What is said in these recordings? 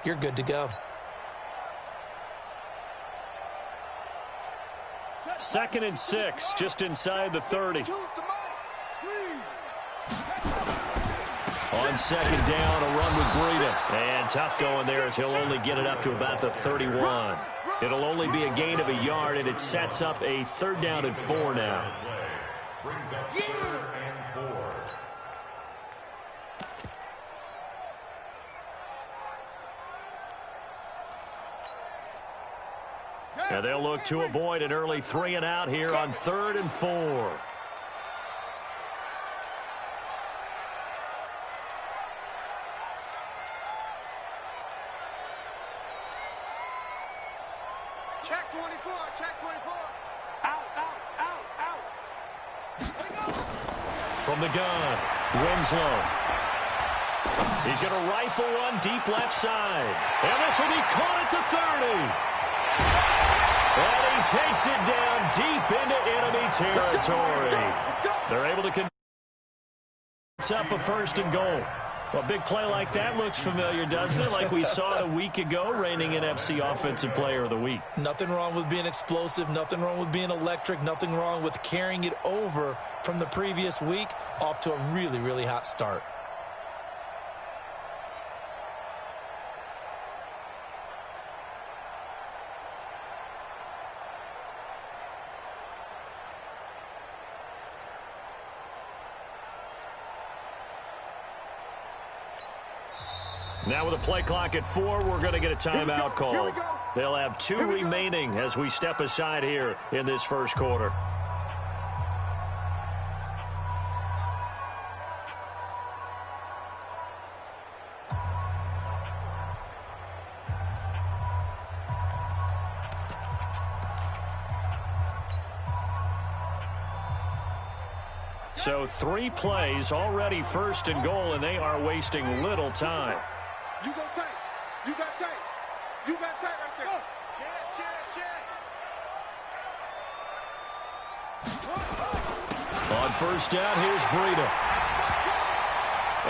you're good to go. 2nd and 6, just inside the 30. On 2nd down, a run with Breida. And tough going there as he'll only get it up to about the 31. It'll only be a gain of a yard, and it sets up a 3rd down and 4 now. Brings up 3rd and 4. And they'll look to avoid an early 3 and out here on 3rd and 4. Check 24, check 24. Out. From the gun, Winslow. He's going to rifle one deep left side. And this will be caught at the 30. And he takes it down deep into enemy territory. They're able to it's up a 1st and goal. Well, a big play like that looks familiar, doesn't it? Like we saw it a week ago, reigning NFC Offensive Player of the Week. Nothing wrong with being explosive, nothing wrong with being electric, nothing wrong with carrying it over from the previous week off to a really, really hot start. Now with a play clock at 4, we're going to get a timeout called. They'll have 2 remaining as we step aside here in this 1st quarter. So 3 plays, already 1st and goal, and they are wasting little time. You go tight. You got tight. You got tight right there. Check. On 1st down, here's Breida.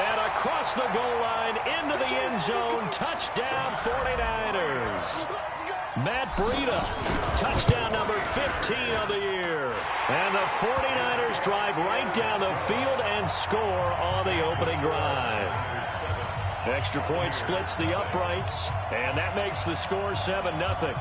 And across the goal line, into the end zone, touchdown 49ers. Matt Breida, touchdown number 15 of the year. And the 49ers drive right down the field and score on the opening drive. Extra point splits the uprights, and that makes the score 7-0.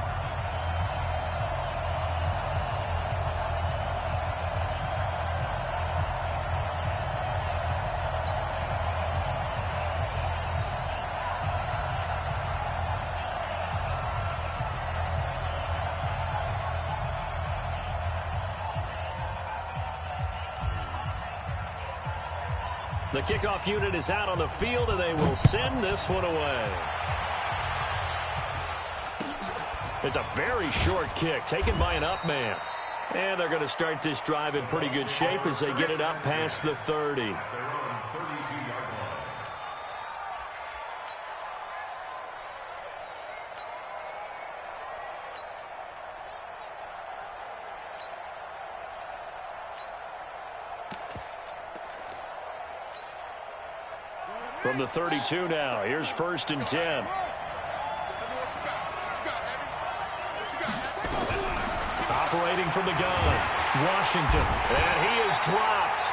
The kickoff unit is out on the field, and they will send this one away. It's a very short kick taken by an up man. And they're going to start this drive in pretty good shape as they get it up past the 30. From the 32 now, here's 1st and 10. Operating from the gun, Washington. And he is dropped.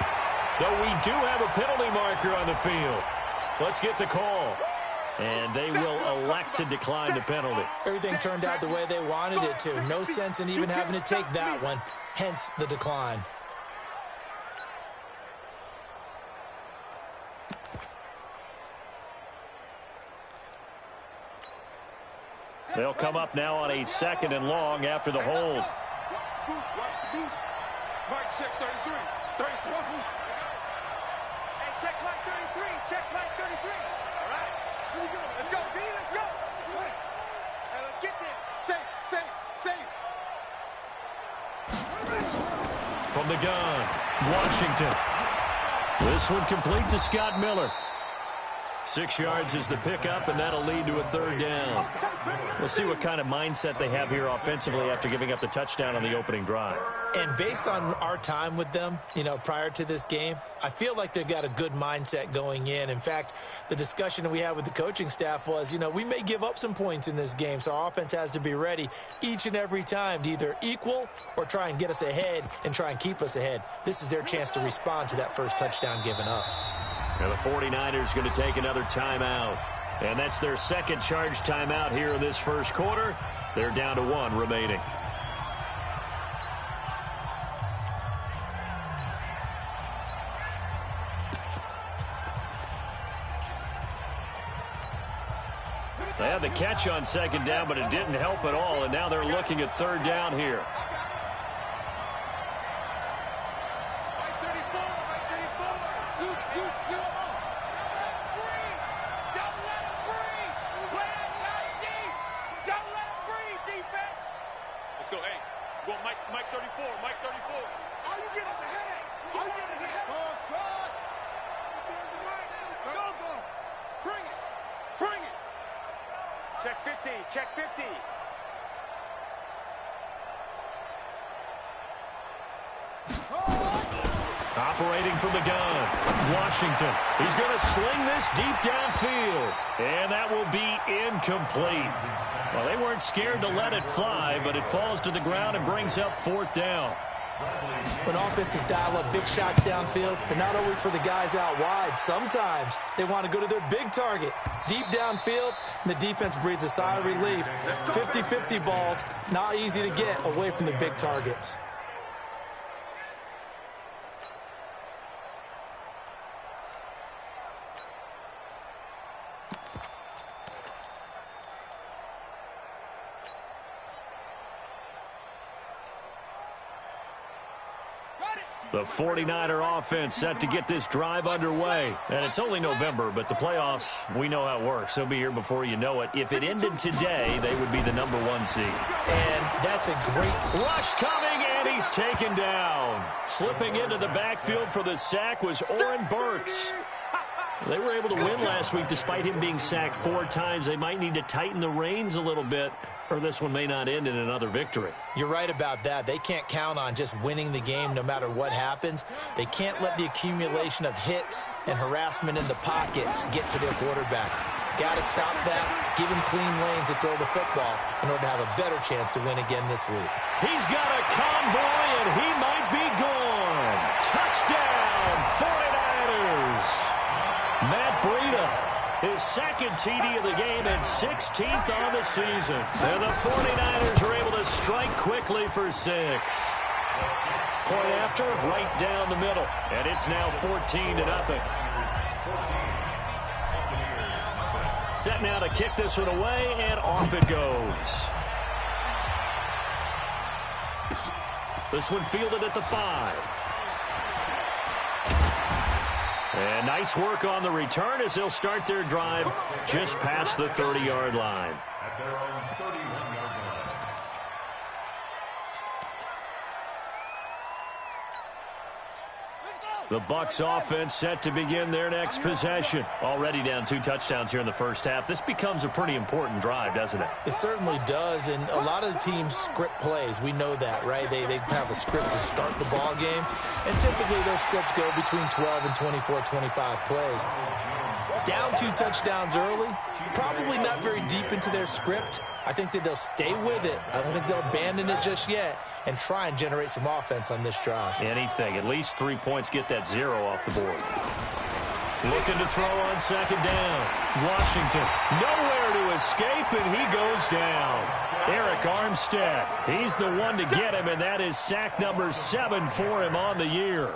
Though we do have a penalty marker on the field. Let's get the call. And they will elect to decline the penalty. Everything turned out the way they wanted it to. No sense in even having to take that one, hence the decline. They'll come up now on a 2nd and long after the hold. Watch the boot. Mike, check 33. 33. Hey, check Mike 33. Check Mike 33. All right. Here we go. Let's go, D. Let's go. Hey, let's get there. Safe. From the gun, Washington. This one complete to Scott Miller. 6 yards is the pickup, and that'll lead to a 3rd down. We'll see what kind of mindset they have here offensively after giving up the touchdown on the opening drive. And based on our time with them, prior to this game, I feel like they've got a good mindset going in. In fact, the discussion that we had with the coaching staff was, we may give up some points in this game, so our offense has to be ready each and every time to either equal or try and get us ahead and try and keep us ahead. This is their chance to respond to that first touchdown given up. And the 49ers going to take another timeout. And that's their second charge timeout here in this first quarter. They're down to 1 remaining. They had the catch on 2nd down, but it didn't help at all. And now they're looking at 3rd down here. Mike 34, Mike 34. All you get is a headache. All you get is a headache. Try. There's the Mike. Go. Bring it. Bring it. Check 50. Check 50. Operating from the gun, Washington. He's going to sling this deep downfield. And that will be incomplete. Well, they weren't scared to let it fly, but it falls to the ground and brings up 4th down. When offenses dial up big shots downfield, they're not always for the guys out wide. Sometimes they want to go to their big target. Deep downfield, and the defense breathes a sigh of relief. 50-50 balls, not easy to get away from the big targets. The 49er offense set to get this drive underway. And it's only November, but the playoffs, we know how it works. They'll be here before you know it. If it ended today, they would be the number 1 seed. And that's a great rush coming, and he's taken down. Slipping into the backfield for the sack was Oren Burks. They were able to win last week despite him being sacked 4 times. They might need to tighten the reins a little bit, or this one may not end in another victory. You're right about that. They can't count on just winning the game no matter what happens. They can't let the accumulation of hits and harassment in the pocket get to their quarterback. Got to stop that, give him clean lanes to throw the football in order to have a better chance to win again this week. He's got a convoy, and he might be gone. Touchdown, 49ers. Matt Breida, his second TD of the game and 16th on the season. And the 49ers are able to strike quickly for 6. Point after, right down the middle. And it's now 14-0. Set now to kick this one away, and off it goes. This one fielded at the 5. And nice work on the return as they'll start their drive just past the 30-yard line. At their own 31-yard line. The Bucs offense set to begin their next possession. Already down 2 touchdowns here in the first half. This becomes a pretty important drive, doesn't it? It certainly does, and a lot of the teams script plays. We know that, right? They have a script to start the ball game, and typically those scripts go between 12 and 24, 25 plays. Down 2 touchdowns early, probably not very deep into their script. I think that they'll stay with it. I don't think they'll abandon it just yet and try and generate some offense on this drive. Anything. At least 3 points, get that 0 off the board. Looking to throw on 2nd down. Washington nowhere to escape, and he goes down. Eric Armstead, he's the one to get him, and that is sack number 7 for him on the year.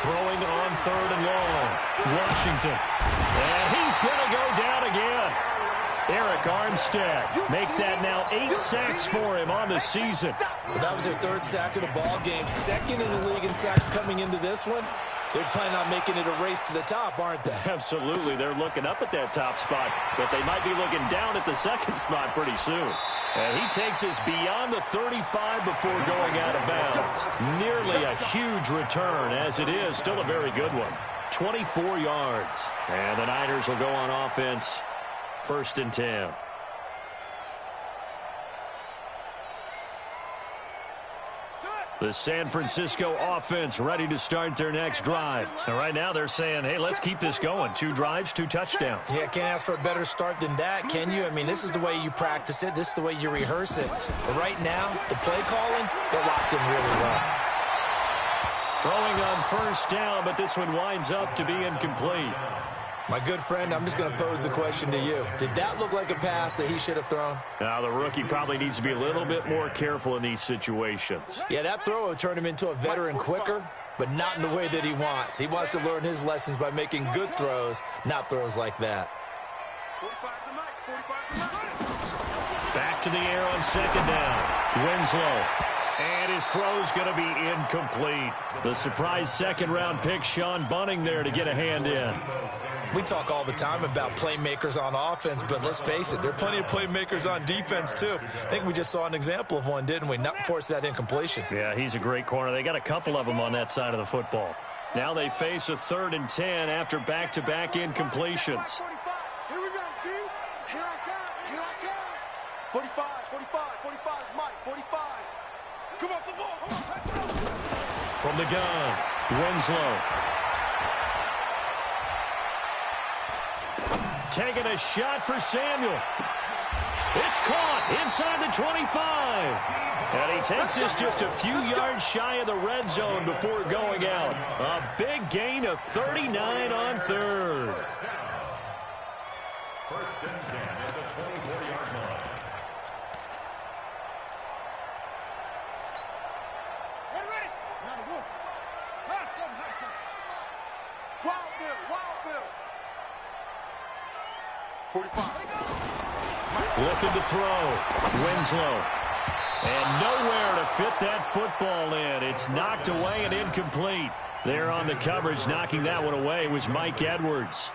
Throwing on 3rd and long. Washington. And he's going to go down again. Eric Armstead. Make that now 8 sacks for him on the season. Well, that was their 3rd sack of the ball game. 2nd in the league in sacks coming into this one. They're planning on making it a race to the top, aren't they? Absolutely. They're looking up at that top spot, but they might be looking down at the 2nd spot pretty soon. And he takes us beyond the 35 before going out of bounds. Nearly a huge return, as it is still a very good one. 24 yards. And the Niners will go on offense. 1st and 10. The San Francisco offense ready to start their next drive. And right now they're saying, hey, let's keep this going. 2 drives, 2 touchdowns. Yeah, can't ask for a better start than that, can you? I mean, this is the way you practice it. This is the way you rehearse it. But right now, the play calling, they're locked in really well. Throwing on 1st down, but this one winds up to be incomplete. My good friend, I'm just going to pose the question to you. Did that look like a pass that he should have thrown? Now, the rookie probably needs to be a little bit more careful in these situations. Yeah, that throw will turn him into a veteran quicker, but not in the way that he wants. He wants to learn his lessons by making good throws, not throws like that. Back to the air on 2nd down. Winslow. And his throw's going to be incomplete. The surprise 2nd-round pick, Sean Bunting, there to get a hand in. We talk all the time about playmakers on offense, but let's face it, there are plenty of playmakers on defense, too. I think we just saw an example of one, didn't we? Not force that incompletion. Yeah, he's a great corner. They got a couple of them on that side of the football. Now they face a 3rd and 10 after back-to-back incompletions. Here we go, dude. Here I come. Here I come. 45, 45, Mike, 45. Come off the ball. Come on. From the gun, Winslow. Taking a shot for Samuel. It's caught inside the 25. And he takes this just a few yards shy of the red zone before going out. A big gain of 39 on 3rd. 1st and 10 at the 24-yard line. Looking to throw. Winslow. And nowhere to fit that football in. It's knocked away and incomplete. There on the coverage, knocking that one away, was Mike Edwards.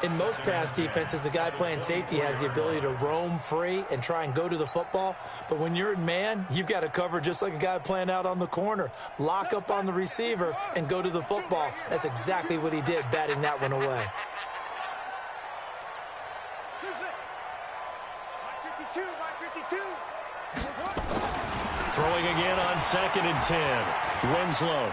In most pass defenses, the guy playing safety has the ability to roam free and try and go to the football. But when you're in man, you've got to cover just like a guy playing out on the corner. Lock up on the receiver and go to the football. That's exactly what he did, batting that one away. Throwing again on 2nd and 10. Winslow.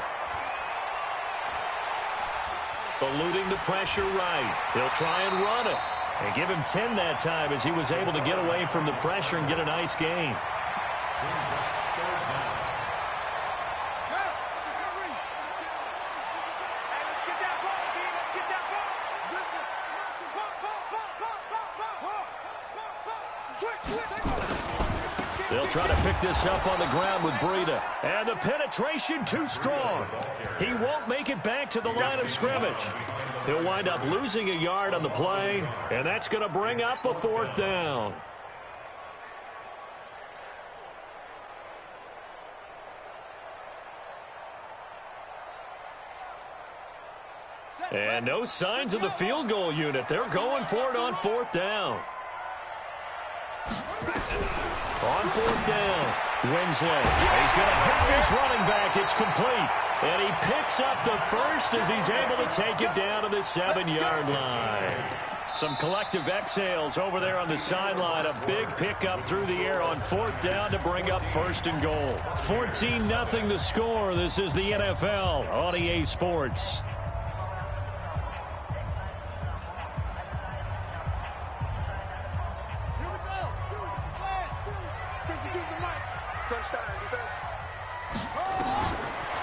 Eluding the pressure right. He'll try and run it. And give him 10 that time as he was able to get away from the pressure and get a nice gain. They'll try to pick this up on the ground with Breida. And the penetration too strong. He won't make it back to the line of scrimmage. He'll wind up losing a yard on the play, and that's going to bring up a 4th down. And no signs of the field goal unit. They're going for it on 4th down. On 4th down, Winslow. He's going to have his running back. It's complete. And he picks up the first as he's able to take it down to the 7-yard line. Some collective exhales over there on the sideline. A big pickup through the air on 4th down to bring up 1st and goal. 14-0 the score. This is the NFL on EA Sports.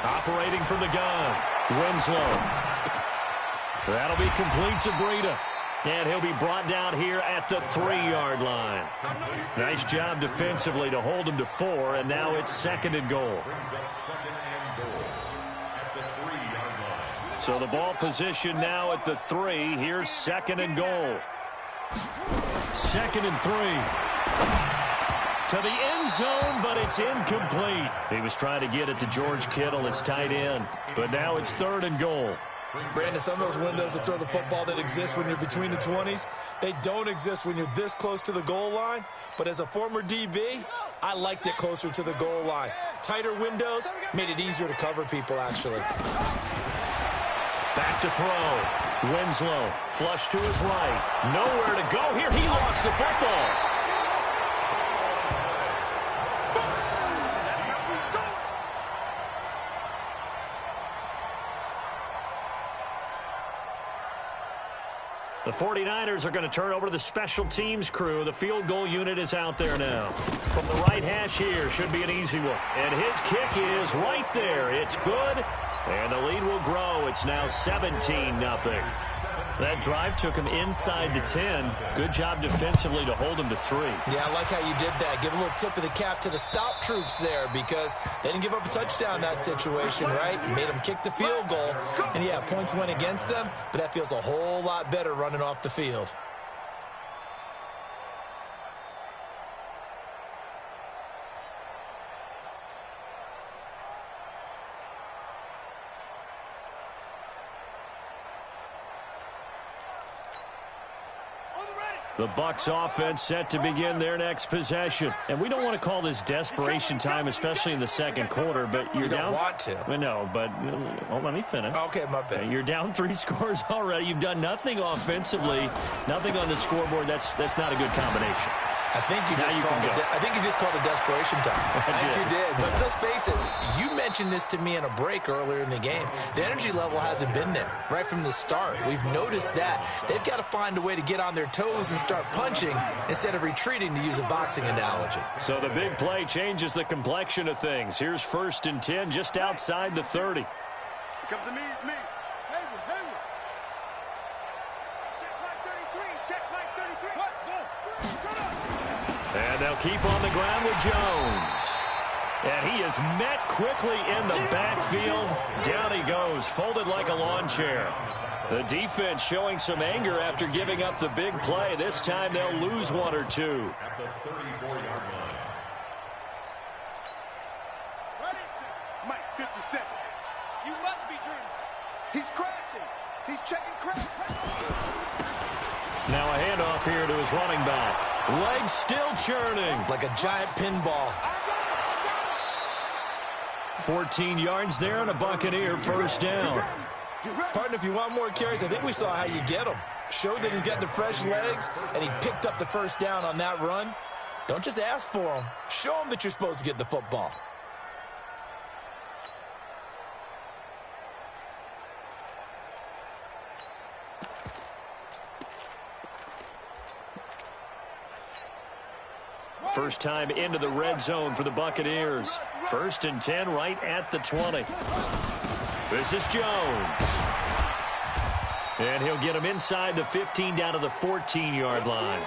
Operating from the gun, Winslow. That'll be complete to Breida. And he'll be brought down here at the 3-yard line. Nice job defensively to hold him to 4, and now it's 2nd and goal. So the ball position now at the 3. Here's 2nd and goal. 2nd and 3. To the end zone, but it's incomplete. He was trying to get it to George Kittle, his tight end. But now it's 3rd and goal. Brandon, some of those windows to throw the football that exist when you're between the 20s, they don't exist when you're this close to the goal line. But as a former DB, I liked it closer to the goal line. Tighter windows made it easier to cover people, actually. Back to throw. Winslow, flush to his right. Nowhere to go here. He lost the football. The 49ers are going to turn over to the special teams crew. The field goal unit is out there now. From the right hash here, should be an easy one. And his kick is right there. It's good, and the lead will grow. It's now 17-0. That drive took him inside the 10. Good job defensively to hold him to 3. Yeah, I like how you did that. Give a little tip of the cap to the stop troops there because they didn't give up a touchdown in that situation, right? Made them kick the field goal. And, yeah, points went against them, but that feels a whole lot better running off the field. The Bucs offense set to begin their next possession. And we don't want to call this desperation time, especially in the second quarter, but you're down. You don't want to. No, but let me finish. Okay, my bad. You're down 3 scores already. You've done nothing offensively, nothing on the scoreboard. That's not a good combination. I think you just called it desperation time. I think you did. But let's face it, you mentioned this to me in a break earlier in the game. The energy level hasn't been there right from the start. We've noticed that. They've got to find a way to get on their toes and start punching instead of retreating, to use a boxing analogy. So the big play changes the complexion of things. Here's 1st and 10 just outside the 30. Here comes to me, it's me. And they'll keep on the ground with Jones. And he is met quickly in the backfield. Down he goes, folded like a lawn chair. The defense showing some anger after giving up the big play. This time they'll lose 1 or 2. At the 34-yard line. Mike, 57. You must be dreaming. He's crashing. He's checking crash. Now a handoff here to his running back. Legs still churning. Like a giant pinball. 14 yards there and a Buccaneer first down. Partner, if you want more carries, I think we saw how you get them. Showed that he's got the fresh legs, and he picked up the first down on that run. Don't just ask for them. Show them that you're supposed to get the football. First time into the red zone for the Buccaneers. 1st and 10 right at the 20. This is Jones. And he'll get him inside the 15 down to the 14-yard line.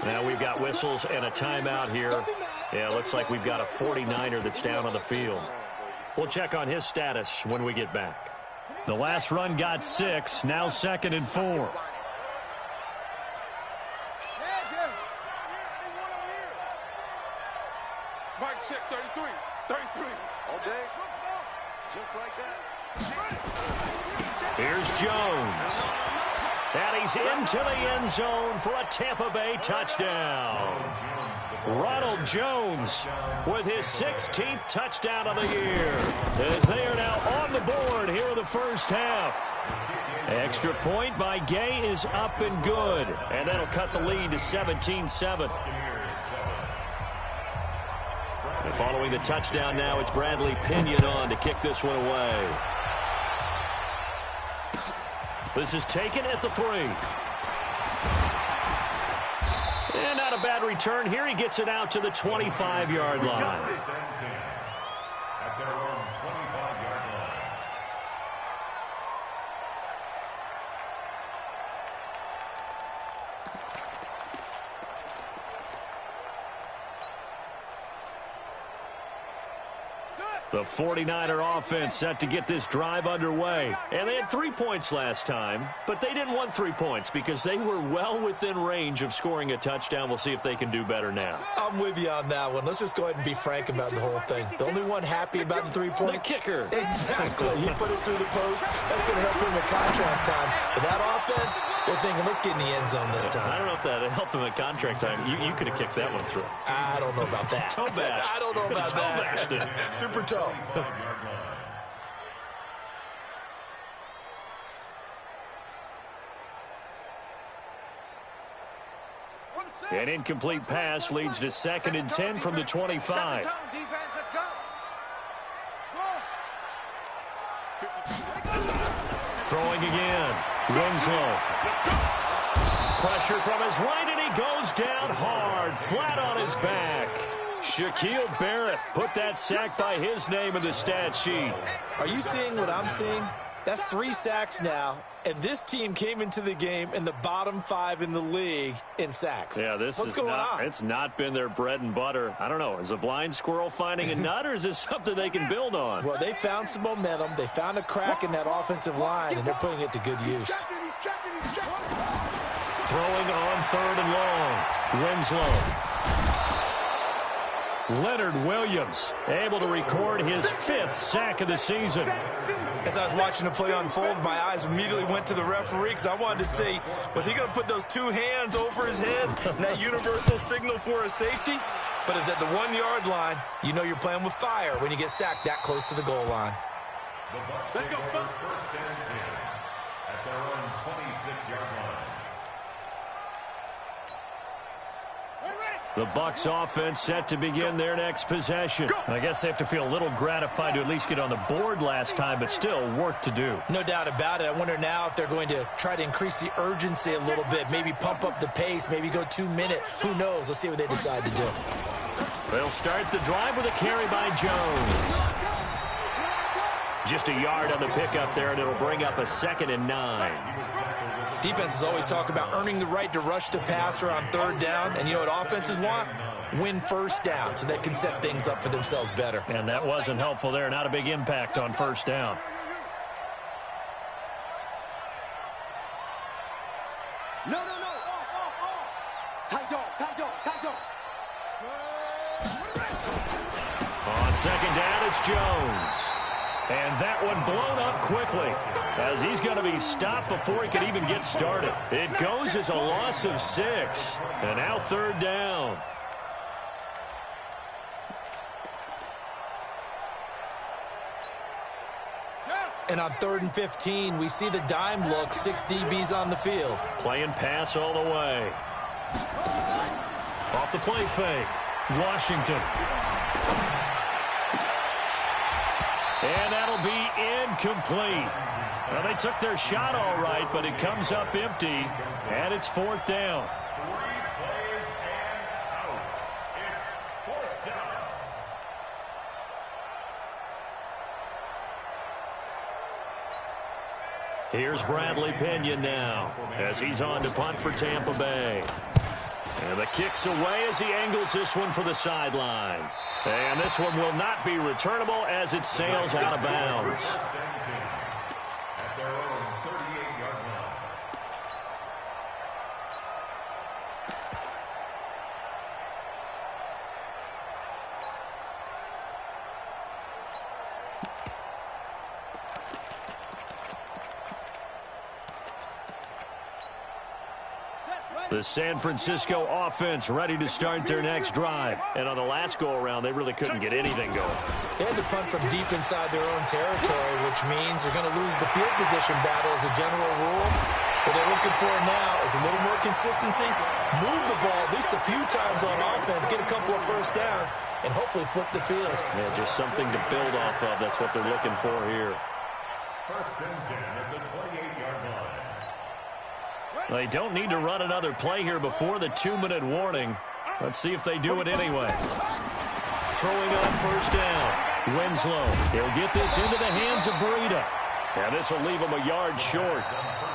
Now we've got whistles and a timeout here. Yeah, looks like we've got a 49er that's down on the field. We'll check on his status when we get back. The last run got 6, now 2nd and 4. Mike, check 33. 33. All day. Just like that. Here's Jones. And he's into the end zone for a Tampa Bay touchdown. Ronald Jones with his 16th touchdown of the year, as they are now on the board here in the first half. Extra point by Gay is up and good, and that'll cut the lead to 17-7. And following the touchdown now, it's Bradley Pinion on to kick this one away. This is taken at the 3. And not a bad return here. He gets it out to the 25-yard line. At their own 25-yard line. Set. The 49er offense set to get this drive underway. And they had 3 points last time, but they didn't want 3 points because they were well within range of scoring a touchdown. We'll see if they can do better now. I'm with you on that one. Let's just go ahead and be frank about the whole thing. The only one happy about the 3-point? The kicker. Exactly. He put it through the post. That's going to help him at contract time. But that offense, they're thinking, let's get in the end zone this time. I don't know if that helped him at contract time. You could have kicked that one through. I don't know about that. Toe bash. I don't know about that. Super toe. An incomplete pass leads to 2nd and 10 from the 25. Throwing again. Winslow. Pressure from his right, and he goes down hard, flat on his back. Shaquille Barrett put that sack by his name in the stat sheet. Are you seeing what I'm seeing? That's 3 sacks now, and this team came into the game in the bottom 5 in the league in sacks. Yeah, What's going on? It's not been their bread and butter. I don't know. Is a blind squirrel finding a nut, or is this something they can build on? Well, they found some momentum. They found a crack in that offensive line, and they're putting it to good use. Throwing on 3rd and long. Winslow. Leonard Williams able to record his 5th sack of the season. As I was watching the play unfold, my eyes immediately went to the referee because I wanted to see, was he going to put those 2 hands over his head and that universal signal for a safety? But it's at the 1-yard line. You know you're playing with fire when you get sacked that close to the goal line. Let's go. First and 10 at their own 26-yard line. The Bucs offense set to begin their next possession. I guess they have to feel a little gratified to at least get on the board last time, but still work to do. No doubt about it. I wonder now if they're going to try to increase the urgency a little bit, maybe pump up the pace, maybe go 2-minute. Who knows? Let's see what they decide to do. They'll start the drive with a carry by Jones. Just a yard on the pickup there, and it'll bring up a 2nd and 9. Defenses always talk about earning the right to rush the passer on 3rd down, and you know what offenses want? Win 1st down so they can set things up for themselves better. And that wasn't helpful there. Not a big impact on 1st down. No. Tight dog. On 2nd down, it's Jones. And that one blown up quickly as he's going to be stopped before he can even get started. It goes as a loss of 6. And now 3rd down. And on 3rd and 15, we see the dime look, 6 DBs on the field. Playing pass all the way. Off the play fake. Washington. And that'll be incomplete. Well, they took their shot all right, but it comes up empty, and it's 4th down. 3 plays and out. It's 4th down. Here's Bradley Pinion now as he's on to punt for Tampa Bay. And the kick's away as he angles this one for the sideline. And this one will not be returnable as it sails out of bounds. At their own 38-yard line. The San Francisco offense ready to start their next drive. And on the last go-around, they really couldn't get anything going. They had to punt from deep inside their own territory, which means they're going to lose the field position battle as a general rule. What they're looking for now is a little more consistency, move the ball at least a few times on offense, get a couple of 1st downs, and hopefully flip the field. Yeah, just something to build off of. That's what they're looking for here. 1st and 10 at the 28-yard line. They don't need to run another play here before the 2-minute warning. Let's see if they do it anyway. Throwing on 1st down. Winslow. He'll get this into the hands of Breida. And this will leave him a yard short.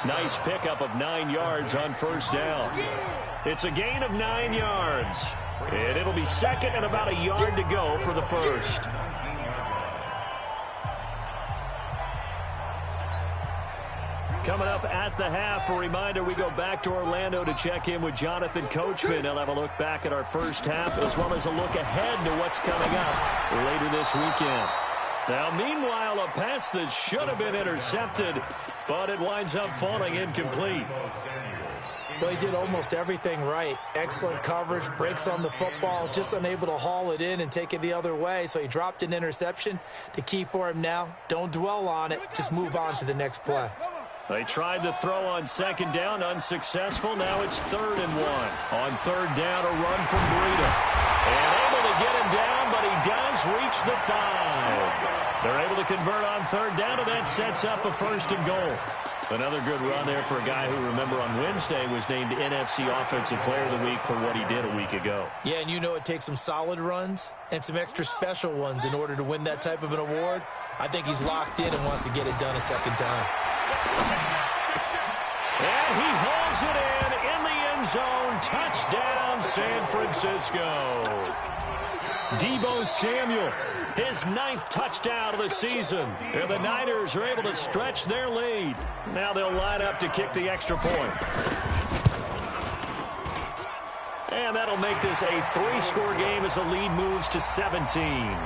Nice pickup of 9 yards on 1st down. It's a gain of 9 yards. And it'll be 2nd and about a yard to go for the 1st. Coming up at the half, a reminder, we go back to Orlando to check in with Jonathan Coachman. He'll have a look back at our first half as well as a look ahead to what's coming up later this weekend. Now, meanwhile, a pass that should have been intercepted, but it winds up falling incomplete. Well, he did almost everything right. Excellent coverage, breaks on the football, just unable to haul it in and take it the other way. So he dropped an interception. The key for him now, don't dwell on it. Just move on to the next play. They tried to throw on second down, unsuccessful. Now it's 3rd and 1. On 3rd down, a run from Breida. And able to get him down, but he does reach the 5. They're able to convert on 3rd down, and that sets up a 1st and goal. Another good run there for a guy who, remember, on Wednesday was named NFC Offensive Player of the Week for what he did a week ago. Yeah, and you know it takes some solid runs and some extra special ones in order to win that type of an award. I think he's locked in and wants to get it done a second time. And he hauls it in the end zone. Touchdown, San Francisco. Deebo Samuel, his 9th touchdown of the season. And the Niners are able to stretch their lead. Now they'll line up to kick the extra point. And that'll make this a 3-score game as the lead moves to 17.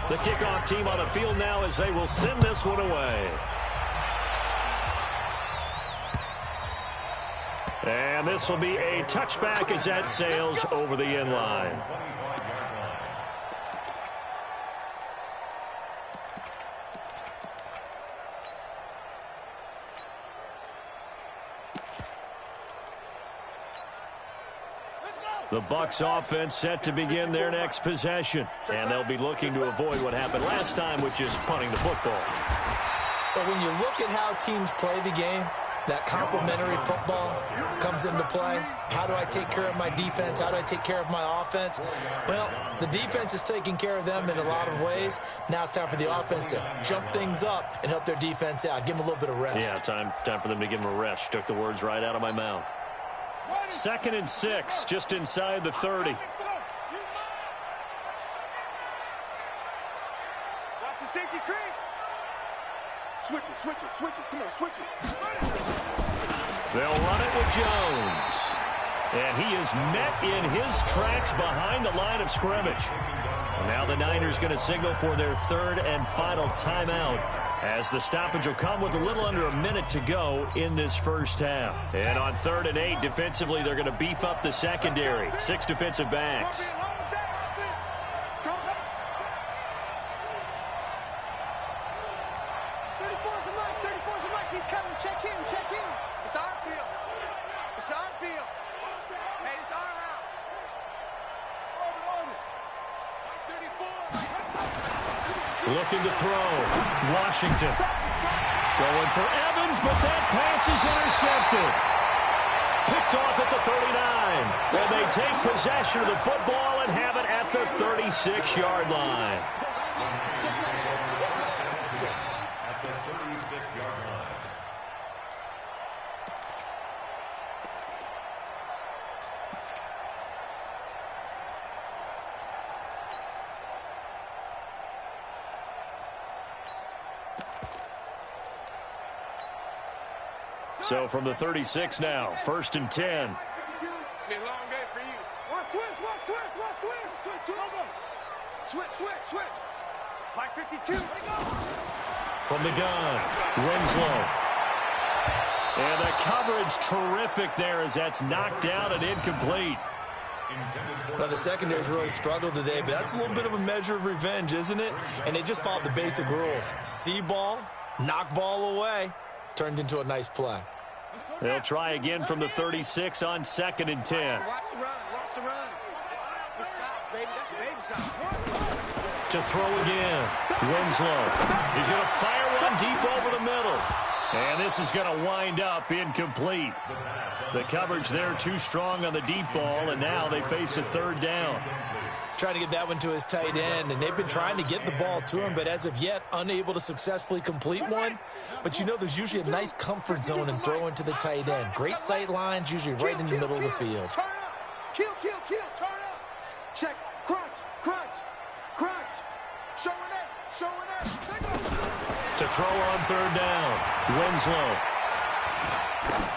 The kickoff team on the field now as they will send this one away. And this will be a touchback as that sails over the end line. The Bucs offense set to begin their next possession. And they'll be looking to avoid what happened last time, which is punting the football. But when you look at how teams play the game, that complementary football comes into play. How do I take care of my defense? How do I take care of my offense? Well, the defense is taking care of them in a lot of ways. Now it's time for the offense to jump things up and help their defense out. Give them a little bit of rest. Yeah, time for them to give them a rest. Took the words right out of my mouth. 2nd and 6, just inside the 30. Watch the safety creep. Switch it. Come on, switch it. They'll run it with Jones. And he is met in his tracks behind the line of scrimmage. Now the Niners going to signal for their 3rd and final timeout, as the stoppage will come with a little under a minute to go in this first half. And on 3rd and 8, defensively, they're going to beef up the secondary. 6 defensive backs. Looking to throw. Washington going for Evans, but that pass is intercepted. Picked off at the 39. And they take possession of the football and have it at the 36-yard line. At the 36-yard line. So from the 36 now, 1st and 10. Be a long day for you. Watch twist. Switch. Mike 52. Let it go. From the gun, Winslow. And the coverage terrific there as that's knocked down and incomplete. Well, the secondary's really struggled today, but that's a little bit of a measure of revenge, isn't it? And they just followed the basic rules. See ball, knock ball away. Turned into a nice play. They'll try again from the 36 on 2nd and 10. Watch the run. Good shot, baby. That's a baby shot. To throw again. Winslow. He's going to fire one deep over the middle. And this is going to wind up incomplete. The coverage there too strong on the deep ball, and now they face a 3rd down. Trying to get that one to his tight end, and they've been trying to get the ball to him, but as of yet, unable to successfully complete one. But you know there's usually a nice comfort zone in throwing to the tight end. Great sight lines, usually right in the middle of the field. Turn up. Kill. Turn up. Check. Crunch. Showing it. To throw on third down. Winslow.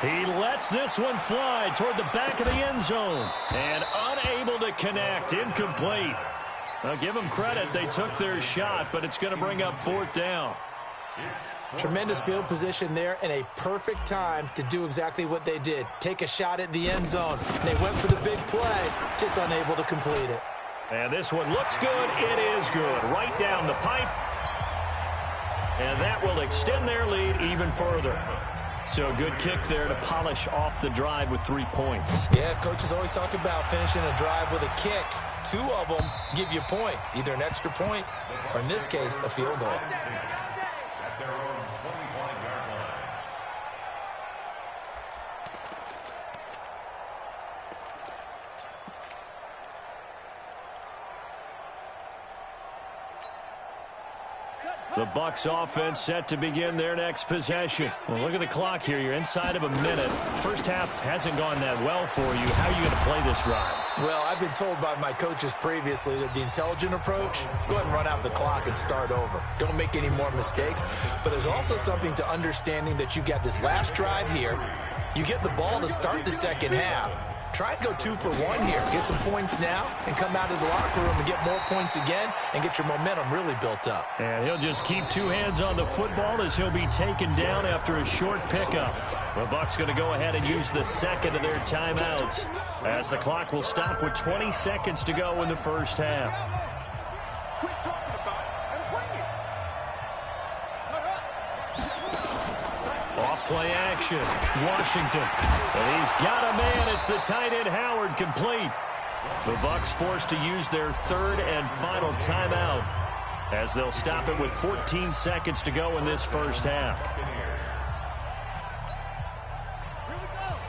He lets this one fly toward the back of the end zone. And unable to connect. Incomplete. Now, give them credit. They took their shot, but it's going to bring up fourth down. Tremendous field position there and a perfect time to do exactly what they did. Take a shot at the end zone. And they went for the big play, just unable to complete it. And this one looks good. It is good. Right down the pipe. And that will extend their lead even further. So a good kick there to polish off the drive with 3 points. Yeah, coaches always talk about finishing a drive with a kick. 2 of them give you points, either an extra point or, in this case, a field goal. At their own 25-yard line. The Bucs offense set to begin their next possession. Well, look at the clock here. You're inside of a minute. First half hasn't gone that well for you. How are you going to play this drive? Well, I've been told by my coaches previously that the intelligent approach, go ahead and run out the clock and start over. Don't make any more mistakes. But there's also something to understanding that you got this last drive here. You get the ball to start the second half. Try and go 2 for 1 here. Get some points now and come out of the locker room and get more points again and get your momentum really built up. And he'll just keep 2 hands on the football as he'll be taken down after a short pickup. The Bucs going to go ahead and use the second of their timeouts as the clock will stop with 20 seconds to go in the first half. Quit talking about it and bring it. Off-play action. Washington. And he's got a man. It's the tight end Howard complete. The Bucs forced to use their third and final timeout as they'll stop it with 14 seconds to go in this first half.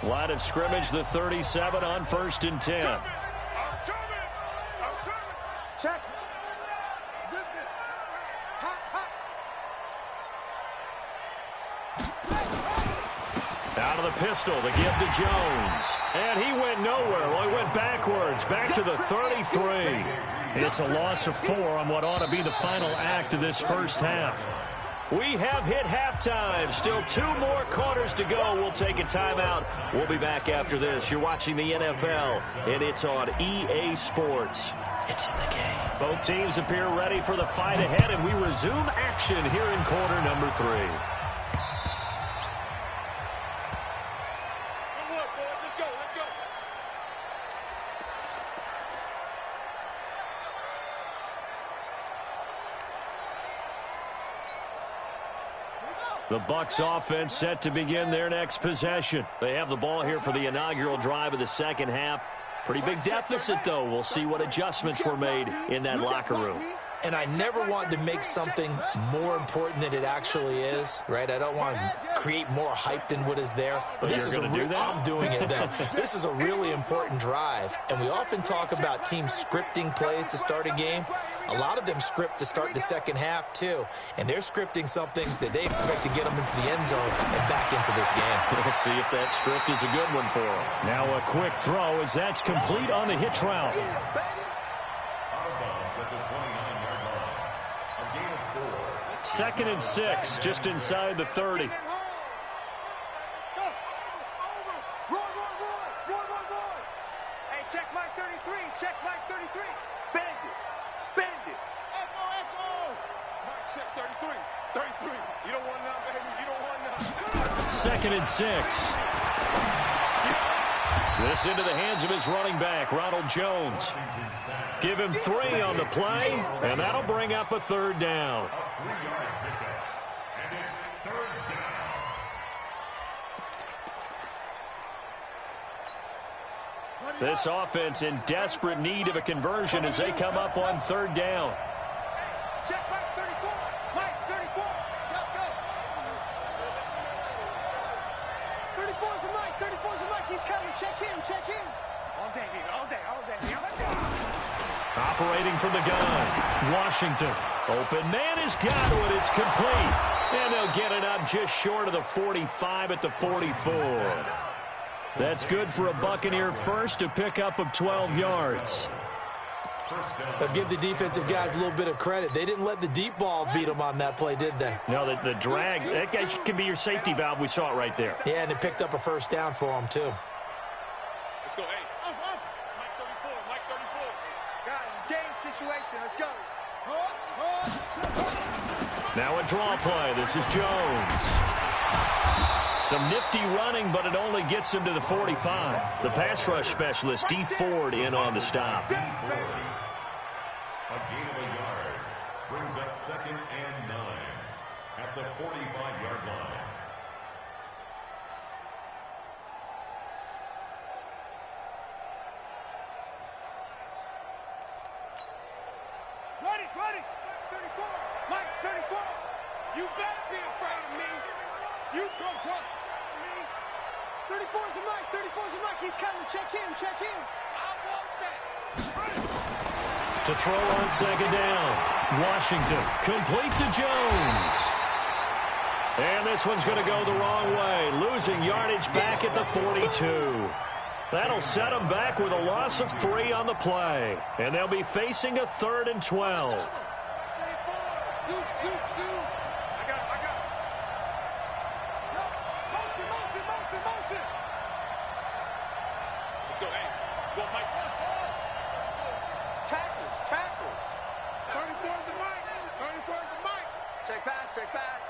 Line of scrimmage, the 37 on 1st and 10. I'm coming. Check. Zip it. Hot. Out of the pistol, the give to Jones. And he went nowhere. Well, he went backwards, back to the 33. It's a loss of 4 on what ought to be the final act of this first half. We have hit halftime. Still 2 more quarters to go. We'll take a timeout. We'll be back after this. You're watching the NFL, and it's on EA Sports. It's in the game. Both teams appear ready for the fight ahead, and we resume action here in quarter number 3. The Bucs offense set to begin their next possession. They have the ball here for the inaugural drive of the second half. Pretty big deficit, though. We'll see what adjustments were made in that locker room. And I never want to make something more important than it actually is, right? I don't want to create more hype than what is there. But this is I'm doing it, though. This is a really important drive. And we often talk about teams scripting plays to start a game. A lot of them script to start the second half, too. And they're scripting something that they expect to get them into the end zone and back into this game. We'll see if that script is a good one for them. Now a quick throw as that's complete on the hitch route. Second and 6, just inside the 30. Hey, check Mike 33. Check Mike 33. Bandit. Echo. Mike, check 33. 33. You don't want none, baby. You don't want none. Second and 6. This into the hands of his running back, Ronald Jones. Give him 3 on the play, and that'll bring up a third down. This offense in desperate need of a conversion as they come up on third down. Check Mike 34. Mike 34. Let's go. 34's the Mike. 34's the Mike. He's coming. Check him. All day, baby. All day. Operating from the gun, Washington. Open man has got it. It's complete. And they'll get it up just short of the 45 at the 44. That's good for a Buccaneer first, a pickup of 12 yards. But give the defensive guys a little bit of credit. They didn't let the deep ball beat them on that play, did they? No, the drag, that guy can be your safety valve. We saw it right there. Yeah, and it picked up a first down for them, too. Let's go. Hey, Mike 34, Mike 34. Guys, it's game situation. Let's go. Now a draw play. This is Jones. Some nifty running, but it only gets him to the 45. The pass rush specialist, D. Ford, in on the stop. A gain of a yard brings up 2nd and 9 at the 45-yard line. Ready. 34. Mike 34. You better be afraid of me. You come up. 34's a Mike. 34's a Mike. He's coming. Check in. I want that. To throw on 2nd down. Washington complete to Jones. And this one's going to go the wrong way. Losing yardage back at the 42. That'll set them back with a loss of 3 on the play. And they'll be facing a 3rd and 12. I got it. Motion. Let's go. Hey, go, Mike. Tackles. 34's the Mike. Check pass.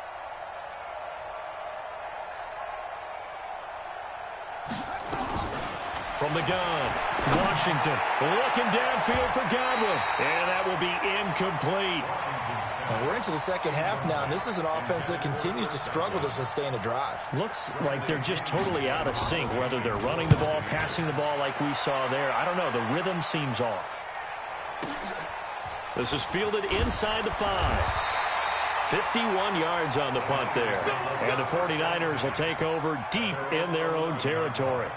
From the gun, Washington looking downfield for Godwin. And that will be incomplete. And we're into the second half now, and this is an offense that continues to struggle to sustain a drive. Looks like they're just totally out of sync, whether they're running the ball, passing the ball like we saw there. I don't know. The rhythm seems off. This is fielded inside the 5. 51 yards on the punt there. And the 49ers will take over deep in their own territory.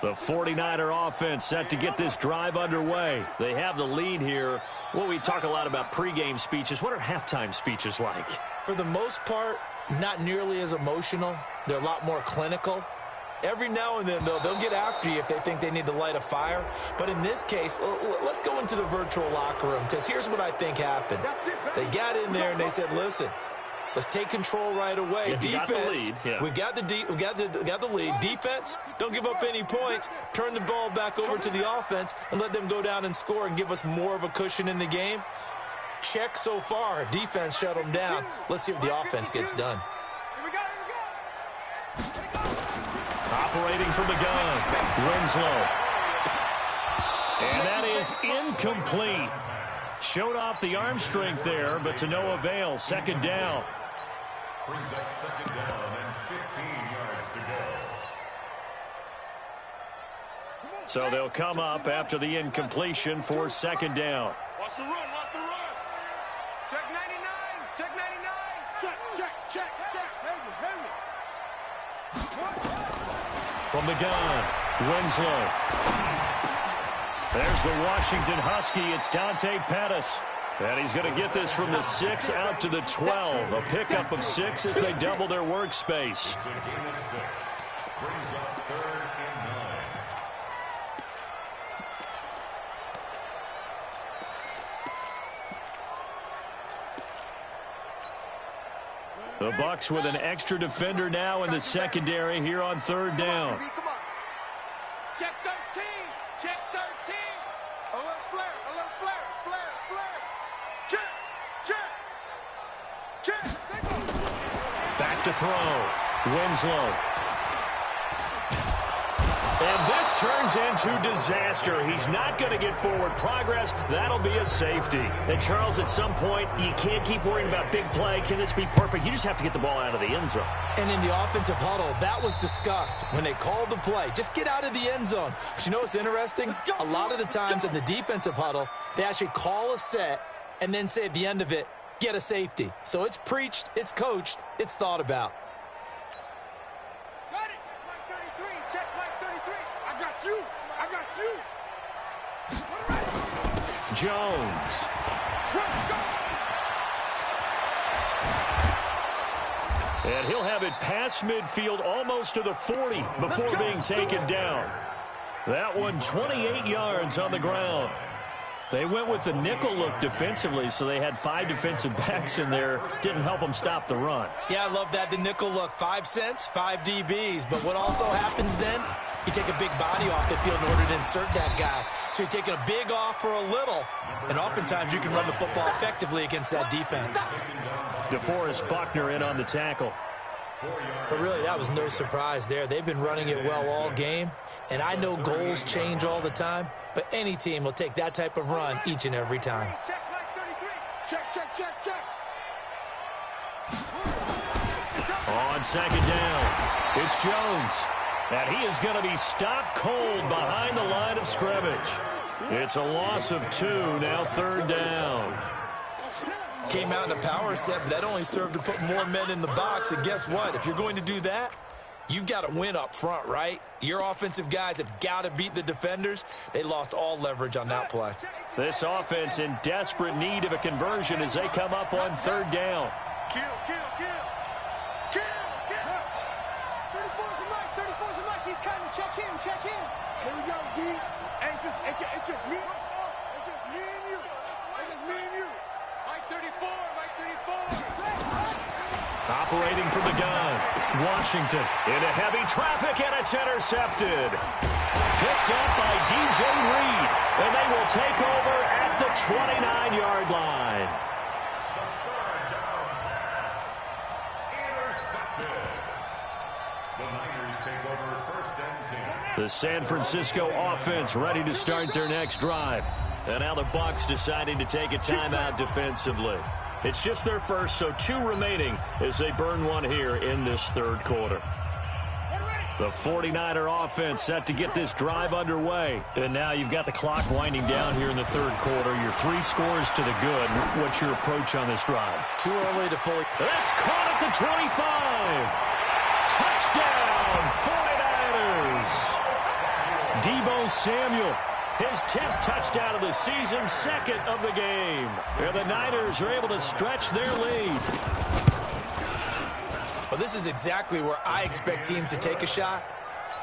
The 49er offense set to get this drive underway. They have the lead here. Well, we talk a lot about pregame speeches. What are halftime speeches like? For the most part, not nearly as emotional. They're a lot more clinical. Every now and then, though, they'll get after you if they think they need to light a fire. But in this case, let's go into the virtual locker room, because here's what I think happened. They got in there and they said, listen, let's take control right away. Defense, we've got the lead. Defense, don't give up any points. Turn the ball back over to the offense and let them go down and score and give us more of a cushion in the game. Check so far. Defense shut them down. Let's see if the offense gets done. Operating from the gun, Winslow. And that is incomplete. Showed off the arm strength there, but to no avail. 2nd down. Brings up 2nd down and 15 yards to go. So they'll come up after the incompletion for 2nd down. Watch the run. Check 99. Check. Heavy. From the gun, Winslow. There's the Washington Husky. It's Dante Pettis. And he's going to get this from the 6 out to the 12. A pickup of 6 as they double their workspace. It's a gain of 6. Brings up 3rd and 9. The Bucs with an extra defender now in the secondary here on 3rd down. Come on. Check 13. A little flare. Check. Back to throw. Winslow. And this turns into disaster. He's not going to get forward progress. That'll be a safety. And, Charles, at some point, you can't keep worrying about big play. Can this be perfect? You just have to get the ball out of the end zone. And in the offensive huddle, that was discussed when they called the play. Just get out of the end zone. But you know what's interesting? A lot of the times in the defensive huddle, they actually call a set and then say at the end of it, get a safety. So it's preached, it's coached, it's thought about. you. I got you. Jones. And he'll have it past midfield almost to the 40 before being taken down. That one 28 yards on the ground. They went with the nickel look defensively, so they had 5 defensive backs in there. Didn't help them stop the run. Yeah, I love that, the nickel look. 5 cents, 5 DBs. But what also happens then, you take a big body off the field in order to insert that guy. So you're taking a big off for a little. And oftentimes you can run the football effectively against that defense. DeForest Buckner in on the tackle. But really, that was no surprise there. They've been running it well all game. And I know goals change all the time, but any team will take that type of run each and every time. Check, check, check, check. On second down, it's Jones. And he is going to be stopped cold behind the line of scrimmage. It's a loss of 2, now third down. Came out in a power set, but that only served to put more men in the box. And guess what? If you're going to do that, you've got to win up front, right? Your offensive guys have got to beat the defenders. They lost all leverage on that play. This offense in desperate need of a conversion as they come up on third down. Kill, kill, kill. Kill, kill. 34's the mic, 34's the mic. He's coming. Check in, check in. Here we go, D. Hey, it's just me. It's just me and you. It's just me and you. Mike 34, Mike 34. Operating from the gun, Washington into heavy traffic, and it's intercepted. Picked up by DJ Reed, and they will take over at the 29-yard line. The Niners take over first and 10. The San Francisco offense ready to start their next drive. And now the Bucs deciding to take a timeout defensively. It's just their first, so 2 remaining as they burn one here in this third quarter. The 49er offense set to get this drive underway. And now you've got the clock winding down here in the third quarter. Your 3 scores to the good. What's your approach on this drive? Too early to fully... That's caught at the 25. Touchdown, 49ers. Deebo Samuel. His 10th touchdown of the season, 2nd of the game. And the Niners are able to stretch their lead. Well, this is exactly where I expect teams to take a shot.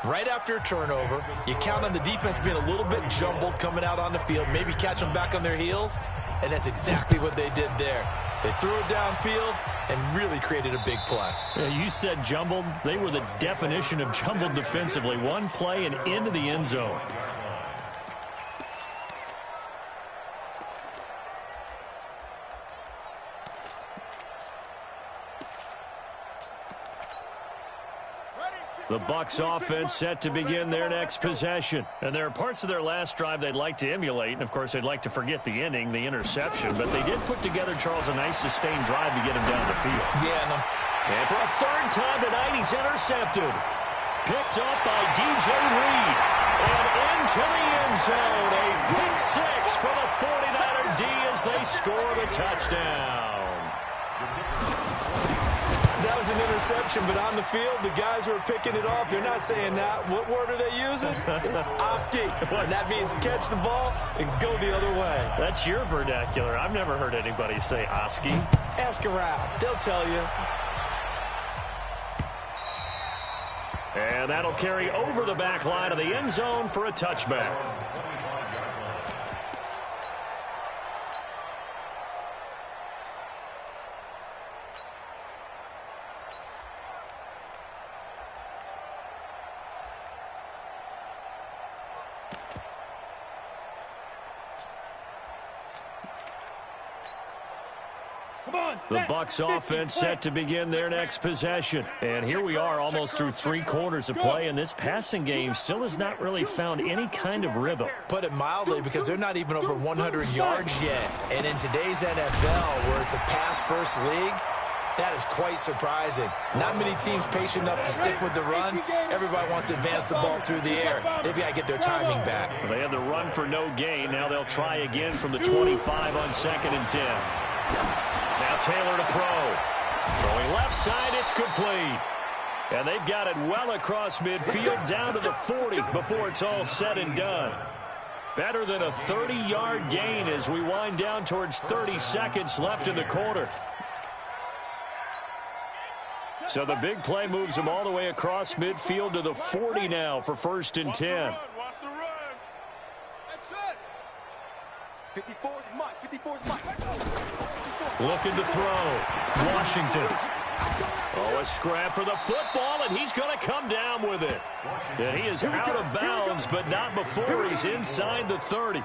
Right after a turnover, you count on the defense being a little bit jumbled coming out on the field, maybe catch them back on their heels, and that's exactly what they did there. They threw it downfield and really created a big play. Yeah, you said jumbled. They were the definition of jumbled defensively. One play and into the end zone. The Bucs offense set to begin their next possession. And there are parts of their last drive they'd like to emulate. And, of course, they'd like to forget the inning, the interception. But they did put together, Charles, a nice sustained drive to get him down the field. Yeah, and for a third time tonight, he's intercepted. Picked up by DJ Reed. And into the end zone. A pick 6 for the 49er D as they score the touchdown. That was an interception, but on the field, the guys who are picking it off, they're not saying that. What word are they using? It's Oski. And that means catch the ball and go the other way. That's your vernacular. I've never heard anybody say Oski. Ask around. They'll tell you. And that'll carry over the back line of the end zone for a touchback. The Bucs offense set to begin their next possession. And here we are almost through 3 quarters of play, and this passing game still has not really found any kind of rhythm. Put it mildly, because they're not even over 100 yards yet. And in today's NFL, where it's a pass-first league, that is quite surprising. Not many teams patient enough to stick with the run. Everybody wants to advance the ball through the air. They've got to get their timing back. Well, they had the run for no gain. Now they'll try again from the 25 on 2nd and 10. Now Taylor to throw. Throwing left side, it's complete. And they've got it well across midfield down to the 40 before it's all said and done. Better than a 30-yard gain as we wind down towards 30 seconds left in the quarter. So the big play moves them all the way across midfield to the 40 now for 1st and 10. Watch the run. That's it. 54's Mike. 54's Mike. Looking to throw. Washington. Oh, a scrap for the football, and he's going to come down with it. And he is out of bounds, but not before he's inside the 30.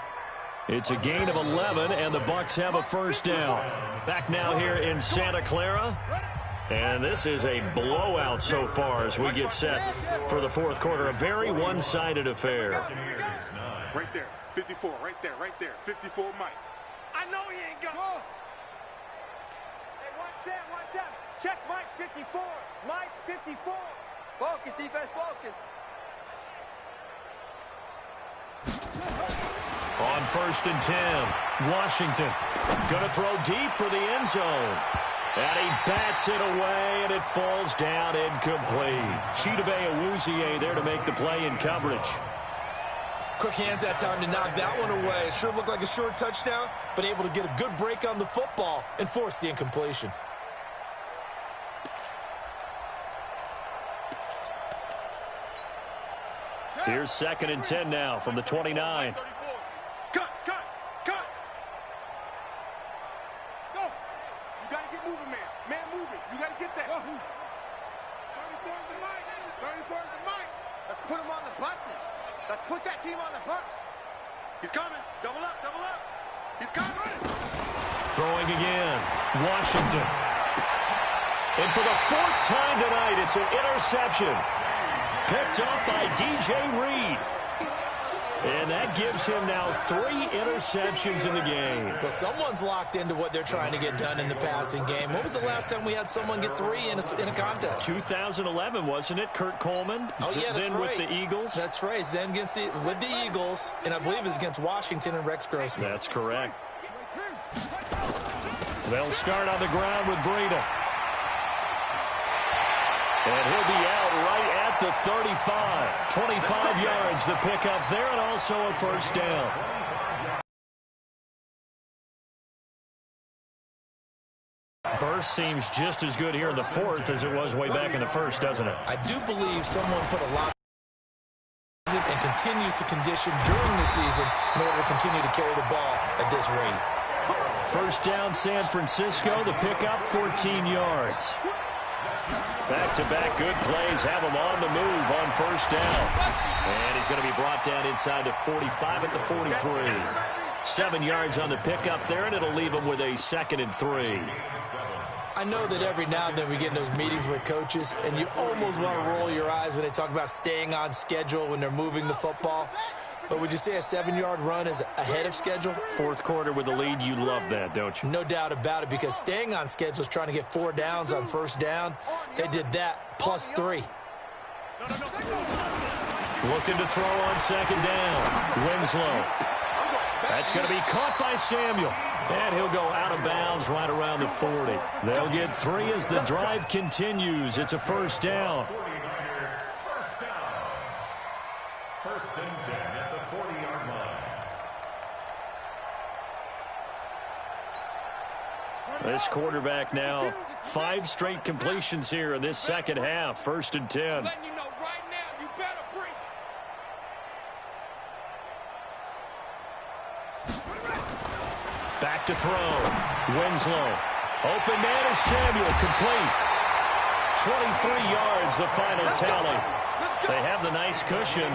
It's a gain of 11, and the Bucs have a 1st down. Back now here in Santa Clara. And this is a blowout so far as we get set for the 4th quarter. A very one-sided affair. Right there. 54. Right there. Right there. 54 Mike. I know he ain't got. Hey, 1-7. Check Mike 54. Mike 54. Focus, defense, focus. On 1st and 10, Washington going to throw deep for the end zone. And he bats it away, and it falls down incomplete. Chidobe Awuzie there to make the play in coverage. Quick hands that time to knock that one away. It sure looked like a short touchdown, but able to get a good break on the football and force the incompletion. Here's 2nd and 10 now from the 29. Cut. Go. You got to get moving, man. Man moving. You got to get that. 34's the Mike. 34's the Mike. Let's put him on the buses. Let's put that team on the bus. He's coming. Double up. He's coming. Throwing again. Washington. And for the 4th time tonight, it's an interception. Picked up by DJ Reed. And that gives him now 3 interceptions in the game. Well, someone's locked into what they're trying to get done in the passing game. When was the last time we had someone get 3 in a contest? 2011, wasn't it? Kurt Coleman. Oh, yeah, that's then right. with the Eagles. That's right. Then with the Eagles, and I believe it's against Washington and Rex Grossman. That's correct. They'll start on the ground with Breida. And he'll be out right at the 35. 25 yards to pick up there, and also a 1st down. Burst seems just as good here in the 4th as it was way back in the 1st, doesn't it? I do believe someone put a lot and continues to condition during the season in order to continue to carry the ball at this rate. 1st down, San Francisco. The pickup, 14 yards. Back-to-back good plays have him on the move on 1st down. And he's going to be brought down inside the 45 at the 43. 7 yards on the pickup there, and it'll leave him with a 2nd and 3. I know that every now and then we get in those meetings with coaches, and you almost want to roll your eyes when they talk about staying on schedule when they're moving the football. But would you say a 7-yard run is ahead of schedule? 4th quarter with the lead, you love that, don't you? No doubt about it, because staying on schedule is trying to get 4 downs on 1st down. They did that plus 3. Looking to throw on 2nd down. Winslow. That's going to be caught by Samuel. And he'll go out of bounds right around the 40. They'll get 3 as the drive continues. It's a 1st down. 1st and 10 at the 40-yard line. This quarterback now, 5 straight completions here in this 2nd half. 1st and 10. Letting you know right now, you better bring. Back to throw. Winslow. Open man is Samuel. Complete. 23 yards, the final tally. They have the nice cushion.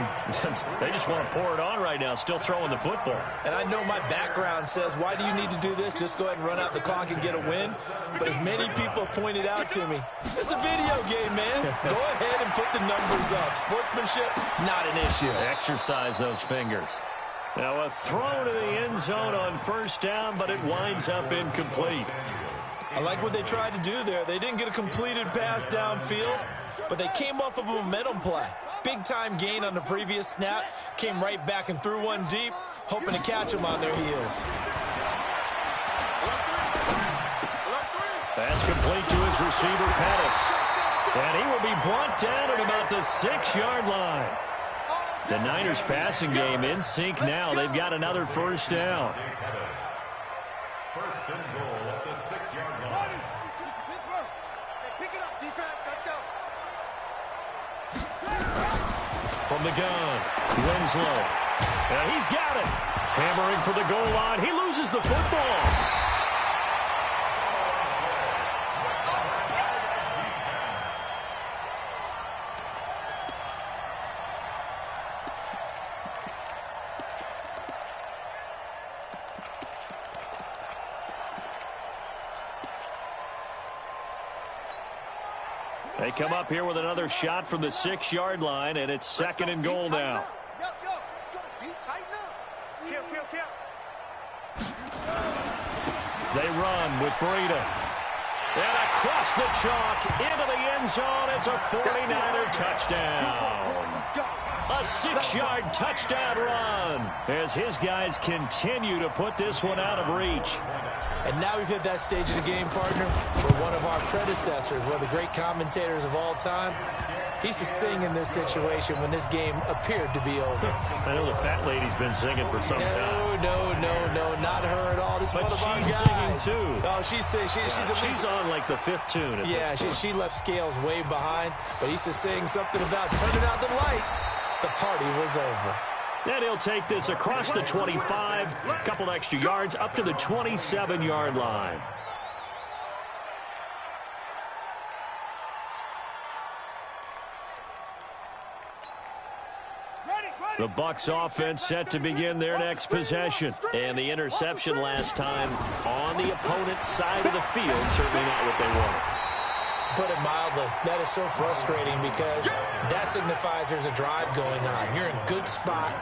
They just want to pour it on right now, still throwing the football. And I know my background says, why do you need to do this? Just go ahead and run out the clock and get a win. But as many people pointed out to me, it's a video game, man. Go ahead and put the numbers up. Sportsmanship, not an issue. Exercise those fingers. Now a throw to the end zone on 1st down, but it winds up incomplete. I like what they tried to do there. They didn't get a completed pass downfield, but they came off of a momentum play. Big-time gain on the previous snap. Came right back and threw one deep, hoping to catch them on their heels. Pass complete to his receiver, Pettis. And he will be brought down at about the 6-yard line. The Niners passing game in sync now. They've got another first down. First and goal at the 6-yard line. Pittsburgh. Hey, pick it up, defense. Let's go. From the gun, Winslow. And he's got it. Hammering for the goal line. He loses the football. They come up here with another shot from the 6-yard line, and it's second and goal now. Yo, let's go. D, tighten up. Kill. They run with Breida. And across the chalk into the end zone. It's a 49er touchdown. A 6-yard touchdown run as his guys continue to put this one out of reach. And now we've hit that stage of the game, partner, where one of our predecessors, one of the great commentators of all time, he used to sing in this situation when this game appeared to be over. I know the fat lady's been singing for some time. No, not her at all. This is one of our guys. Singing too. Oh, she's singing. She's on like the 5th tune. She left Scales way behind, but he used to sing something about turning out the lights. The party was over. Then he'll take this across the 25, a couple extra yards, up to the 27-yard line. The Bucs offense set to begin their next possession. And the interception last time on the opponent's side of the field, certainly not what they wanted. Put it mildly, that is so frustrating because that signifies there's a drive going on. You're in a good spot,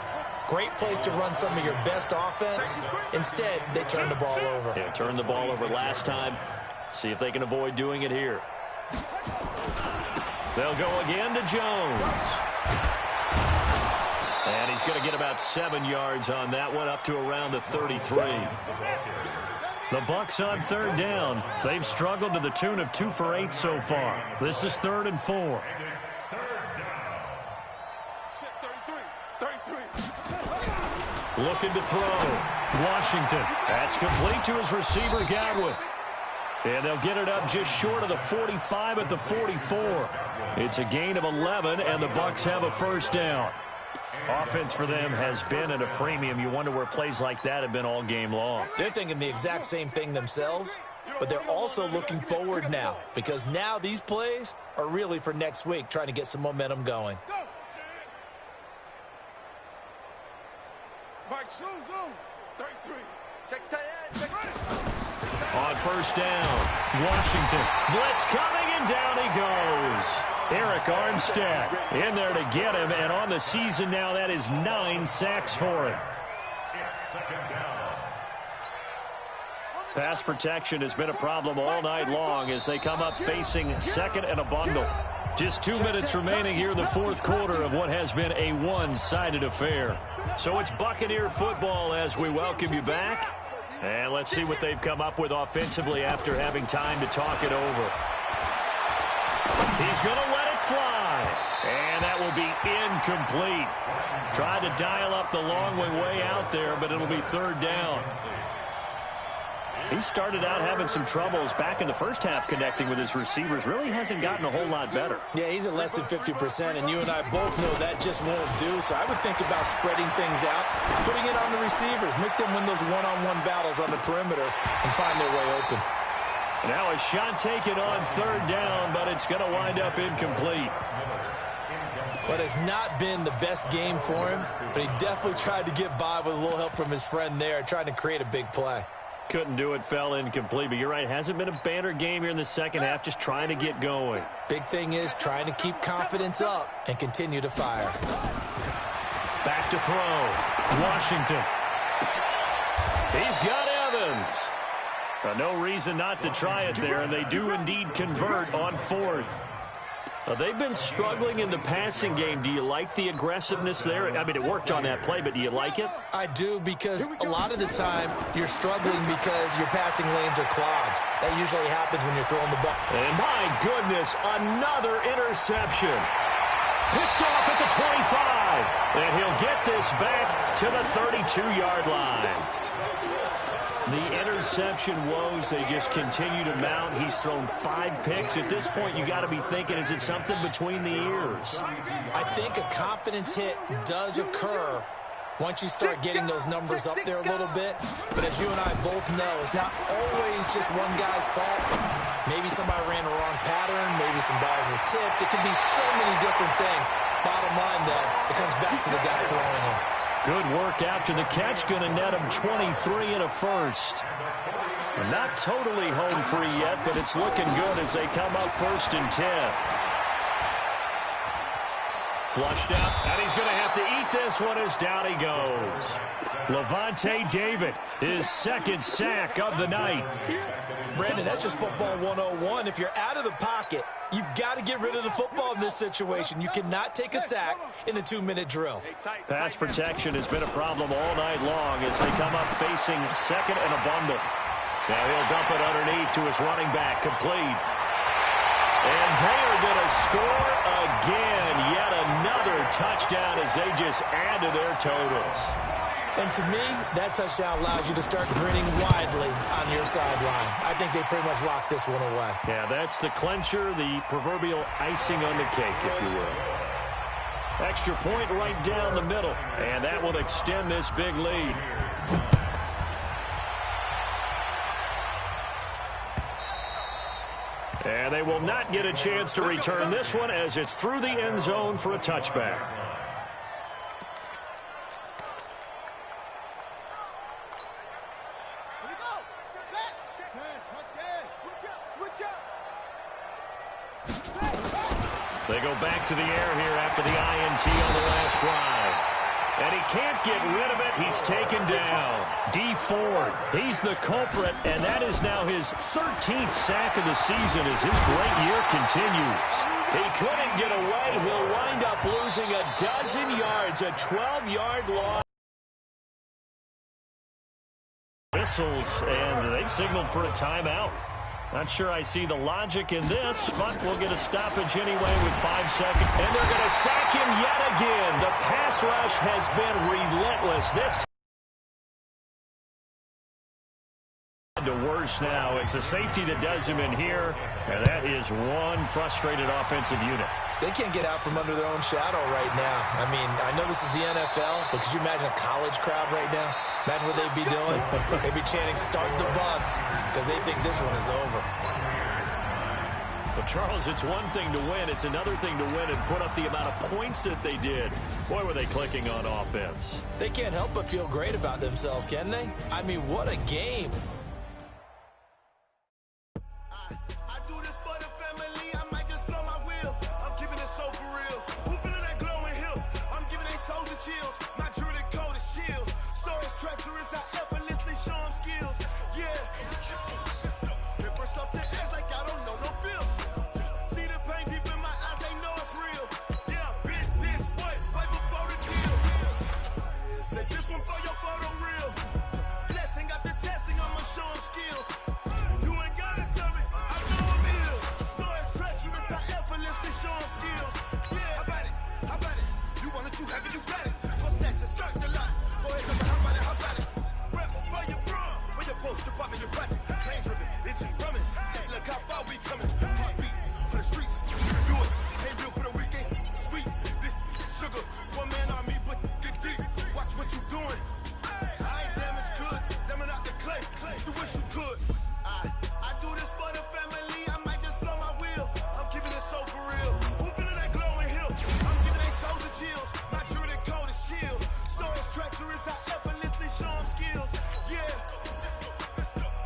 great place to run some of your best offense. Instead, they turn the ball over. Yeah, turned the ball over last time. See if they can avoid doing it here. They'll go again to Jones. And he's going to get about 7 yards on that one, up to around the 33. The Bucs on third down. They've struggled to the tune of 2 for 8 so far. This is 3rd and 4. Looking to throw. Washington. That's complete to his receiver, Godwin. And they'll get it up just short of the 45 at the 44. It's a gain of 11, and the Bucs have a first down. Offense for them has been at a premium. You wonder where plays like that have been all game long. They're thinking the exact same thing themselves, but they're also looking forward now because now these plays are really for next week, trying to get some momentum going. Mike, zoom, 33. Check tight end. On first down, Washington. Blitz coming, and down he goes. Eric Armstead in there to get him, and on the season now, that is 9 sacks for him. Pass protection has been a problem all night long as they come up facing second and a bundle. Just 2 minutes remaining here in the fourth quarter of what has been a one-sided affair. So it's Buccaneer football as we welcome you back. And let's see what they've come up with offensively after having time to talk it over. He's going to let it fly. And that will be incomplete. Tried to dial up the long way out there, but it'll be third down. He started out having some troubles back in the first half connecting with his receivers. Really hasn't gotten a whole lot better. Yeah, he's at less than 50%, and you and I both know that just won't do. So I would think about spreading things out, putting it on the receivers, make them win those one-on-one battles on the perimeter and find their way open. Now a shot taken on third down, but it's going to wind up incomplete. But it's not been the best game for him, but he definitely tried to get by with a little help from his friend there, trying to create a big play. Couldn't do it, fell incomplete. But you're right, hasn't been a banner game here in the second half, just trying to get going. Big thing is trying to keep confidence up and continue to fire. Back to throw. Washington. He's got Evans. No reason not to try it there, and they do indeed convert on fourth. They've been struggling in the passing game. Do you like the aggressiveness there? I mean, it worked on that play, but do you like it? I do, because a lot of the time you're struggling because your passing lanes are clogged. That usually happens when you're throwing the ball. And my goodness, another interception. Picked off at the 25. And he'll get this back to the 32-yard line. The interception woes, they just continue to mount. He's thrown 5 picks. At this point, you got to be thinking, is it something between the ears? I think a confidence hit does occur once you start getting those numbers up there a little bit. But as you and I both know, it's not always just one guy's fault. Maybe somebody ran the wrong pattern. Maybe some balls were tipped. It could be so many different things. Bottom line, though, it comes back to the guy throwing it. Good work after the catch. Going to net him 23 and a first. Not totally home free yet, but it's looking good as they come up 1st and 10. Flushed out, and he's going to have to eat this one as down he goes. Levante David, his 2nd sack of the night. Brandon, that's just football 101. If you're out of the pocket, you've got to get rid of the football in this situation. You cannot take a sack in a 2-minute drill. Pass protection has been a problem all night long as they come up facing 2nd and a bundle. Now he'll dump it underneath to his running back, complete. And they are going to score again. Yet another touchdown as they just add to their totals. And to me, that touchdown allows you to start grinning widely on your sideline. I think they pretty much locked this one away. Yeah, that's the clincher, the proverbial icing on the cake, if you will. Extra point right down the middle, and that will extend this big lead. And they will not get a chance to return this one as it's through the end zone for a touchback. They go back to the air here after the INT on the last drive. And he can't get rid of it. He's taken down. D. Ford, he's the culprit, and that is now his 13th sack of the season as his great year continues. He couldn't get away. He'll wind up losing a dozen yards, a 12-yard loss. Whistles, and they've signaled for a timeout. Not sure I see the logic in this, but we'll get a stoppage anyway with 5 seconds. And they're going to sack him yet again. The pass rush has been relentless. This time to worse now. It's a safety that does him in here, and that is one frustrated offensive unit. They can't get out from under their own shadow right now. I mean, I know this is the NFL, but could you imagine a college crowd right now? Imagine what they'd be doing. They'd be chanting, "Start the bus," because they think this one is over. Well, Charles, it's one thing to win. It's another thing to win and put up the amount of points that they did. Boy, were they clicking on offense. They can't help but feel great about themselves, can they? I mean, what a game. Chills, my jewelry code is chill. Storage treacherous, I effortlessly show them skills. Yeah. Paper stuff that acts like I don't know no bill. See the pain deep in my eyes, they know it's real. Yeah, bit this way, right before the deal. Say this one for your photo real. Blessing after testing, I'ma show them skills. You ain't gotta tell me, I know I'm ill. Storage treacherous, I effortlessly show them skills. Yeah, how about it? How about it? You want it, you have it, you got it. Start the lot. Go ahead, jump how about it? Rep for your bro, for your poster, popping your projects. Pain driven, itching, drumming. Look how far we coming. Heartbeat on the streets. You can do it. Ain't real for the weekend. Sweet, this sugar. One man army, but get deep. Watch what you doing. I ain't damaged goods. Damn it out the clay. You wish you could. I do this for the family. I might just blow my wheel. I'm keeping it so for real. Moving to that glowing hill. I'm giving they soldier chills. My jewelry code is chill. Storage treacherous, I effortlessly show them skills. Yeah.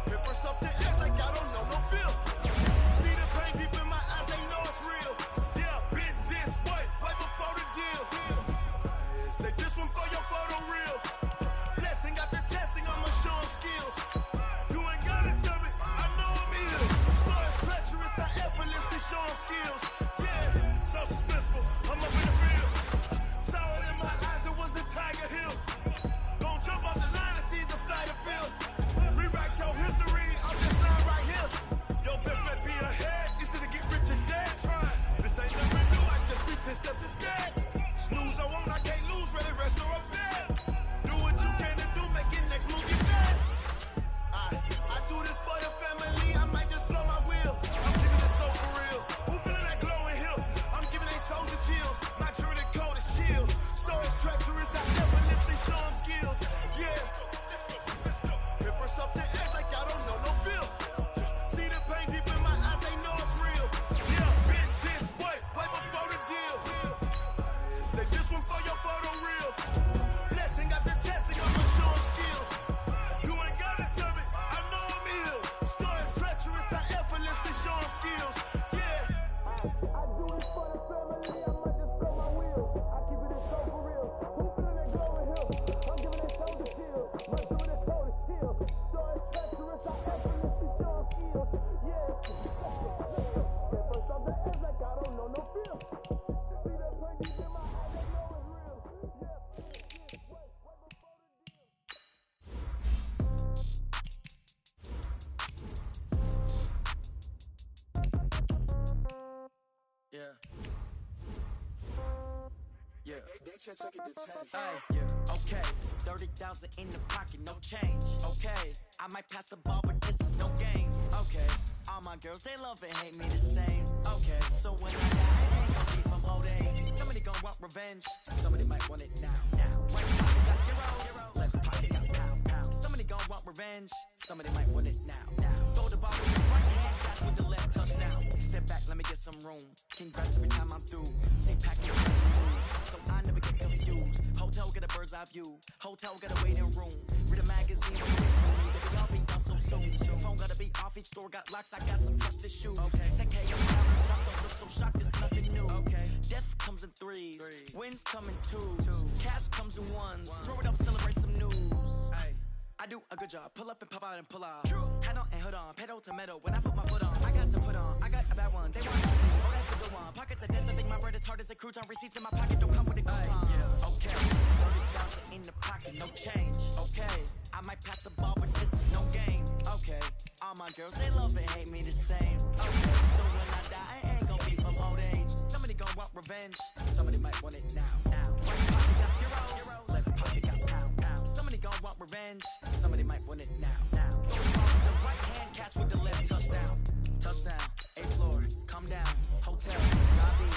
Paper stuff that acts like I don't know no bill. See the pain Yeah. Okay, 30,000 in the pocket, no change. Okay, I might pass the ball, but this is no game. Okay, all my girls, they love and hate me the same. Okay, so when I die, I ain't gonna be from old age. Somebody gon' want revenge. Somebody might want it now. Right pocket got zeros, left pocket got pound. Somebody gon' want revenge. Somebody might want it now. Throw the ball with the right hand, catch with the left touchdown. Step back, let me get some room. Congrats every time I'm through. Same package, so I never get confused. Hotel get a bird's eye view. Hotel get a waiting room. Read a magazine, wait for me. Baby, I'll be done so soon. Phone gotta be off, each store got locks. I got some trusted shoes. Okay, 10K on the don't look so shocked, it's nothing new. Okay, death comes in threes. Wins come in twos. Cash comes in ones. Throw it up, celebrate some news. I do a good job. Pull up and pop out and pull out. Head on and hood on. Pedal to metal. When I put my foot on, I got to put on. I got a bad one. They want me. Oh, that's a good one. Pockets are dense. I think my bread is hard as a crouton. Receipts in my pocket don't come with a coupon. Okay. 30,000 in the pocket. No change. Okay. I might pass the ball, but this is no game. Okay. All my girls, they love and hate me the same. Okay. So when I die, I ain't gonna be from old age. Somebody gon' want revenge. Somebody might want it now. Right pocket got zeros. Left pocket got pound. Somebody gon' want revenge. Somebody might want it now. Throw the ball with the right hand, catch with the left touchdown. Touchdown, 8th floor, come down. Hotel, lobby.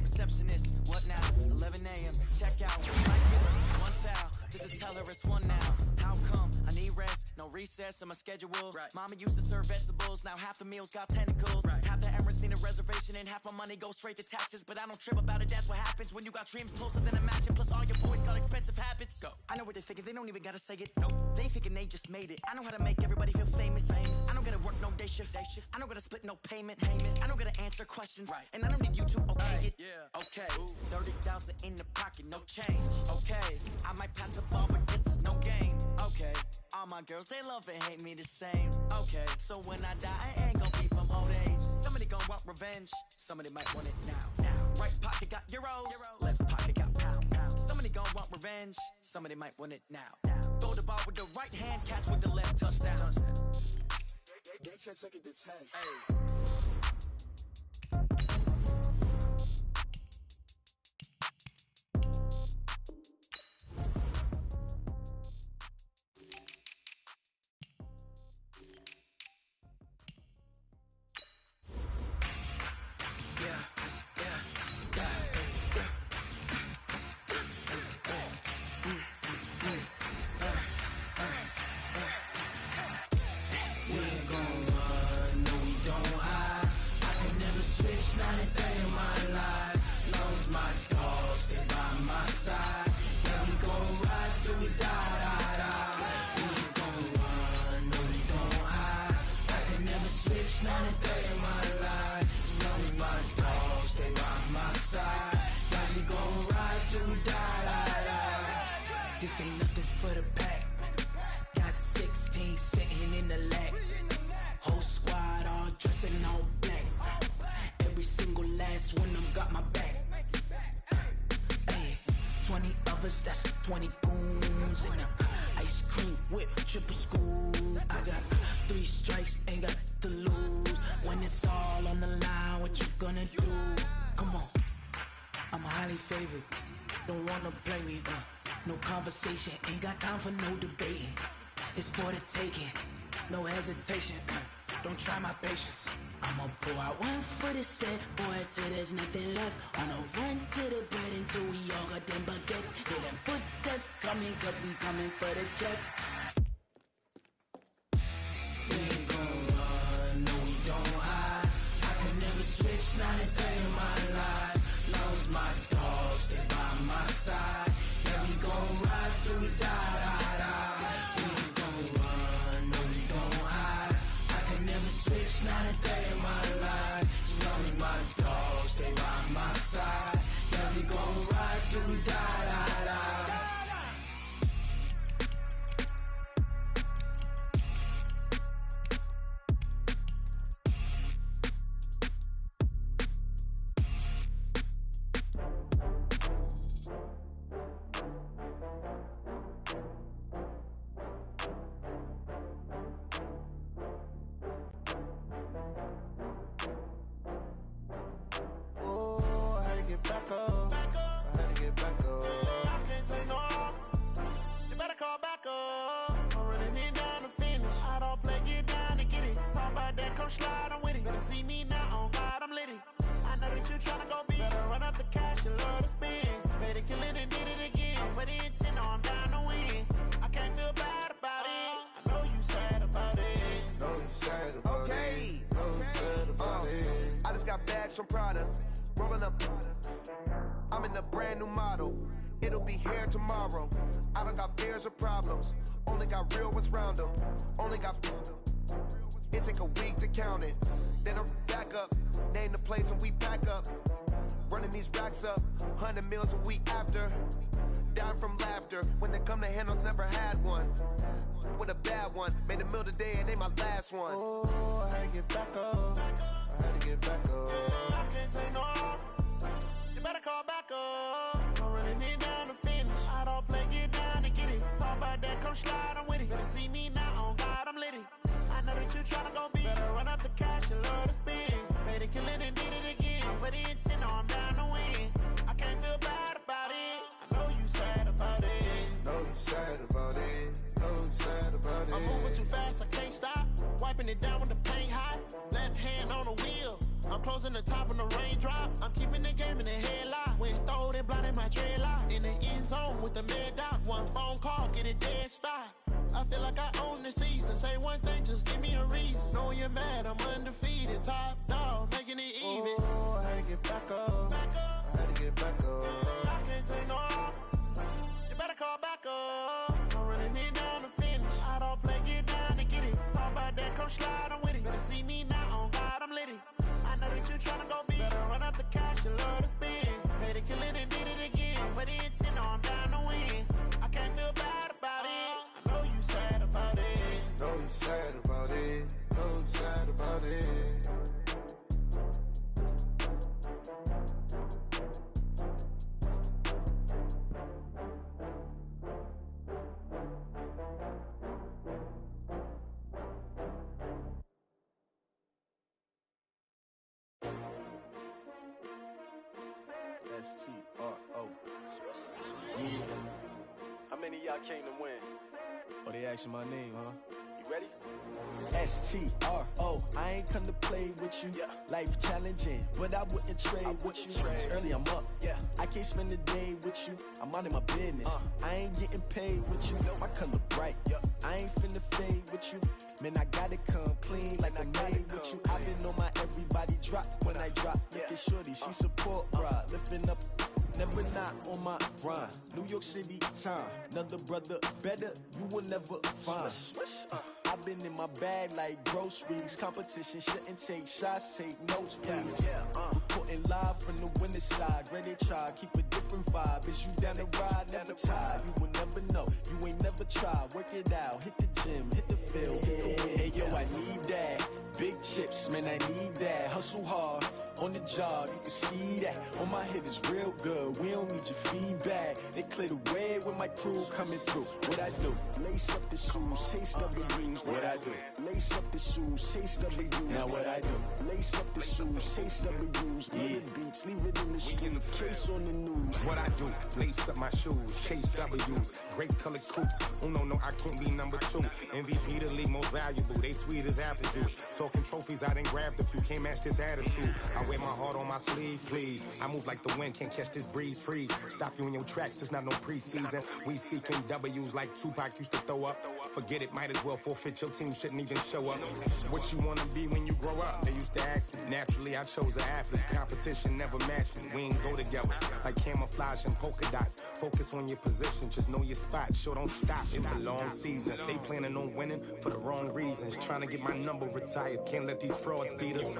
Receptionist, what now? 11 a.m., check out. Might give her one foul, just to tell her it's one now. How come? I need rest, no recess in my schedule. Mama used to serve vegetables, now half the meals got tentacles. Half the Emirates need a reservation and half my money goes straight to taxes. But I don't trip about it, that's what happens when you got dreams closer than a mansion. Plus all your boys got expensive habits. Go. I know what they're thinking, they don't even gotta say it. Nope. They thinking they just made it. I know how to make everybody feel famous. I don't gotta work no day shift. I don't gotta split no payment. I don't gotta answer questions. And I don't need you to okay it. Okay, 30,000 in the pocket, no change. Okay, I might pass the ball, but this is no game. Okay, all my girls, they love and hate me the same. Okay, so when I die, I ain't gonna be from old age. Somebody gon' want revenge. Somebody might want it now. Right pocket got euros. Left pocket got pound. Somebody gon' want revenge. Somebody might want it now. Throw the ball with the right hand, catch with the left touchdown. They took it to 10. This ain't nothing for the pack. Got 16 sitting in the lag. Whole squad all dressing all black. Every single last one of them got my back. Hey, 20 of us, that's 20 goons. And ice cream whip, triple scoop. I got 3 strikes, ain't got to lose. When it's all on the line, what you gonna do? Come on, I'm highly favored. Don't wanna play me, no conversation, ain't got time for no debating. It's for the taking, no hesitation. Don't try my patience. I'ma pour out one for the set, boy, till there's nothing left. On a run to the bread until we all got them baguettes. Hear them footsteps coming, cause we coming for the jet. We ain't gon' run, no we don't hide. I can never switch, not a day in my life. Long as my dogs stay by my side. Yeah, we gon' ride till we die. We ain't gon' run, no we don't hide. I can never switch, not a day in my life. As long as my dogs stay by my side. Yeah, we gon' ride till we die. back up. I had to get back up. I can't take no off. You better call back up. I'm running it down to finish. I don't play, get down to get it. Talk about that, come slide, I'm with it. Better see me now, on God, I'm litty. I know that you tryna go big. Better run up the cash, you love to spend. Better kill it and did it again. But the intent, no, I'm down to win. I can't feel bad about it. I know you sad about it. Know you sad about it. Know you sad about it. I just got bags from Prada. Rolling up. I'm in a brand new model. It'll be here tomorrow. I don't got fears or problems. Only got real ones round them. Only got. It take a week to count it. Then I'm back up. Name the place and we pack up. Running these racks up. 100 meals a week after. Down from laughter. When they come to handles, never had one. With a bad one. Made a meal today and they my last one. Oh, I had to get back up. I had to get back up. I can't take no off. You better call back up. I'm running it down to finish. I don't play, get down to get it. Talk about that, come slide, I'm with it. Better see me now, on God, I'm litty. I know that you tryna go big. Better run up the cash, you love to spend. Better kill it and did it again. But the intent, no, I'm down to win. I can't feel bad about it. I know you sad about it. Know you sad about it. Know you sad about it. I'm moving too fast, I can't stop. Wiping it down with the paint hot. Left hand on the wheel. I'm closing the top of the raindrop. I'm keeping the game in the headlock. When throwed and blinded my dreadlock. In the end zone with the mad dot. One phone call, get it dead stop. I feel like I own the season. Say one thing, just give me a reason. Knowing you're mad, I'm undefeated. Top dog, making it even. Oh, I had to get back up. I had to get back up. I can't take no off. You better call back up. I'm running it down to finish. I don't play, get down to get it. Talk about that, come slide, I'm with it. Better see me now, on God, I'm litty. I know that you tryna go big. Better run up the cash, you love to spend. Better kill it and did it again. But the intent, no, I'm down to win. I can't feel bad about it. I know you sad about it. Know you sad about it. Know you sad about it. S-T-R-O. Yeah. How many of y'all came to win? Oh, they asking my name, huh? You ready? S-T-R-O. I ain't come to play with you. Yeah. Life challenging, but I wouldn't trade with you. It's early, I'm up. Yeah. I can't spend the day with you. I'm minding my business. I ain't getting paid with you. My color bright. Yeah. I ain't finna fade with you. Man, I gotta come clean like I'm made with you. I've been on my everybody drop when I drop. Look at shorty, she support ride. Lifting up, never not on my grind. New York City time. Another brother better, you will never find. I've been in my bag like groceries. Competition shouldn't take shots, take notes, please. Reporting live from the winter side. Ready to try, keep a different vibe. Is you down the ride, never tired. You will never know, you ain't never tried. Work it out, hit the gym, hit the field, hit the wind. Hey yo, I need that. Big chips, man, I need that. Hustle hard, on the job, you can see that. On my head is real good, we don't need your feedback. They clear the way with my crew coming through. What I do? Lace up the shoes, chase W's. What I do? Lace up the shoes, chase W's. Now what I do? Lace up the shoes, chase W's. Yeah. Beats, leave it in the street, case on the news. What I do? Lace up my shoes, chase W's. Great colored coops. Oh no, I can't be number 2. MVP the league most valuable. They sweet as apple juice. Talking trophies, I done grabbed a few. Can't match this attitude. I wear my heart on my sleeve, please. I move like the wind, can't catch this breeze. Freeze. Stop you in your tracks. There's not no preseason. We seeking W's like Tupac used to throw up. Forget it, might as well forfeit. Your team shouldn't even show up. What you wanna be when you grow up? They used to ask me. Naturally, I chose an athlete. Competition never matched me. We ain't go together like camouflage and polka dots. Focus on your position, just know your spot. Sure, don't stop. It's a long season. They planning on winning for the wrong reasons. Trying to get my number retired. Can't let these frauds beat us.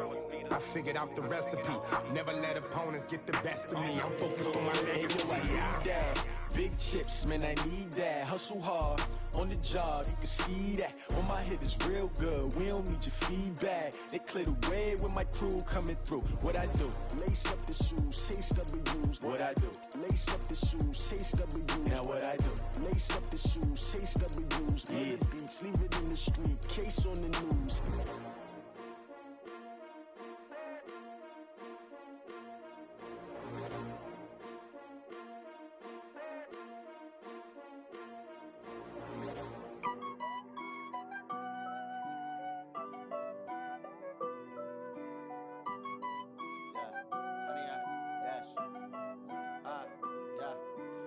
I figured out the recipe. Never let opponents get the best of me. I'm focused on my legacy. I need that. Big chips, man, I need that. Hustle hard, on the job, you can see that. On my head is real good, we don't need your feedback. They clear the way with my crew coming through. What I do? Lace up the shoes, chase W's. What I do? Lace up the shoes, chase W's. Now what I do? Lace up the shoes, chase W's. Yeah. Beats, leave it in the street, case on the news.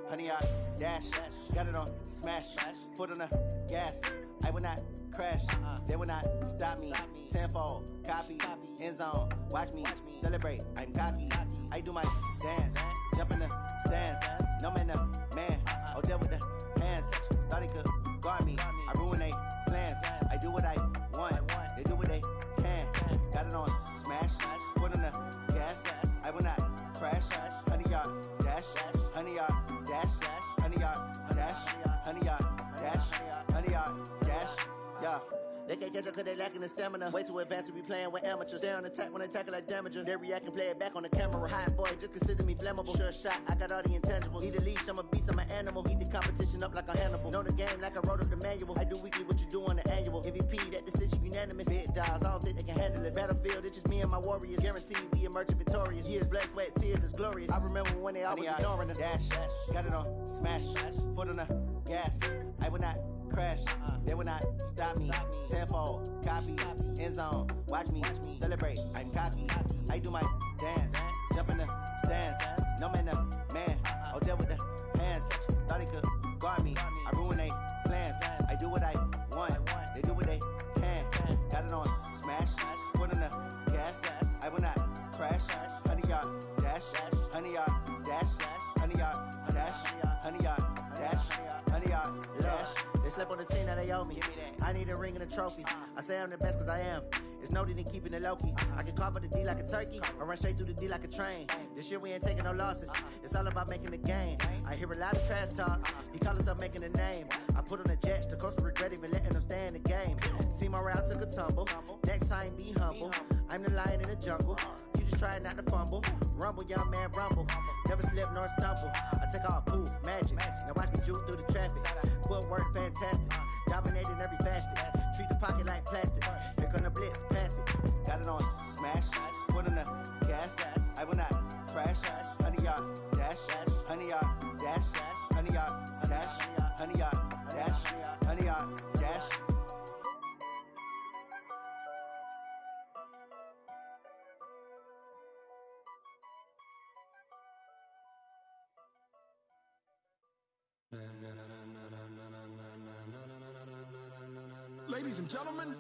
honey yard, dash, got it on, smash, foot on the gas. I will not crash, they will not stop me. Tenfold, copy, end zone, watch me celebrate. I'm cocky, I do my dance, jump in the stands. No man, man, oh there with the hands. Thought he could guard me, I ruin they plans. I do what I want, they do what they can. Got it on, smash, foot on the gas. I will not crash, honey yard, dash, honey yard, dash, honey yard, dash, honey yard, dash, honey yard, dash, yeah. They can't catch up cause they lacking the stamina. Way too advanced to be playing with amateurs. They on attack when they tackle like damager. They react and play it back on the camera. Hot boy, just consider me flammable. Sure shot, I got all the intangibles. Need a leash, I'm a beast, I'm an animal. Eat the competition up like a Hannibal. Know the game like I wrote up the manual. I do weekly what you do on the annual. MVP, that decision unanimous. Big dogs, I don't think they can handle it. Battlefield, it's just me and my warriors. Guaranteed we emerge victorious. Years, blood, sweat, tears, it's glorious. I remember when they always ignoring us. Dash, got it on, smash, foot on the gas. I will not crash, they will not stop me. Tenfold, copy, end zone, watch me celebrate. I'm cocky, I do my dance, jump in the stands. No man, man, oh there with the hands. Thought he could guard me, I ruin they plans. I do what I want, they do what they can. Got it on, smash, foot on the gas. I will not crash, honey yard, dash, honey yard, dash, honey yard, dash, honey yard, dash, honey yard, dash. They slept on the team that they owe me. I need a ring and a trophy. I say I'm the best cause I am. It's no need in keeping it low-key. I can carve up the D like a turkey or run straight through the D like a train. This year we ain't taking no losses. It's all about making the game. I hear a lot of trash talk. He call himself making a name. I put on the Jets. The coach will regret even letting them stay in the game. Team morale took a tumble. Next time be humble. I'm the lion in the jungle. You just try not to fumble. Rumble, young man, rumble. Never slip nor stumble. I take off, poof, magic. Now watch me juke through the traffic. Footwork fantastic. Dominating every facet. Treat the pocket like plastic. Here come the blitz, pass it. Got it on, smash. Foot on the gas. I will not crash. Honey yard, dash. Honey yard, dash. Honey yard, dash. Honey yard, dash. Honey yard, dash. Ladies and gentlemen,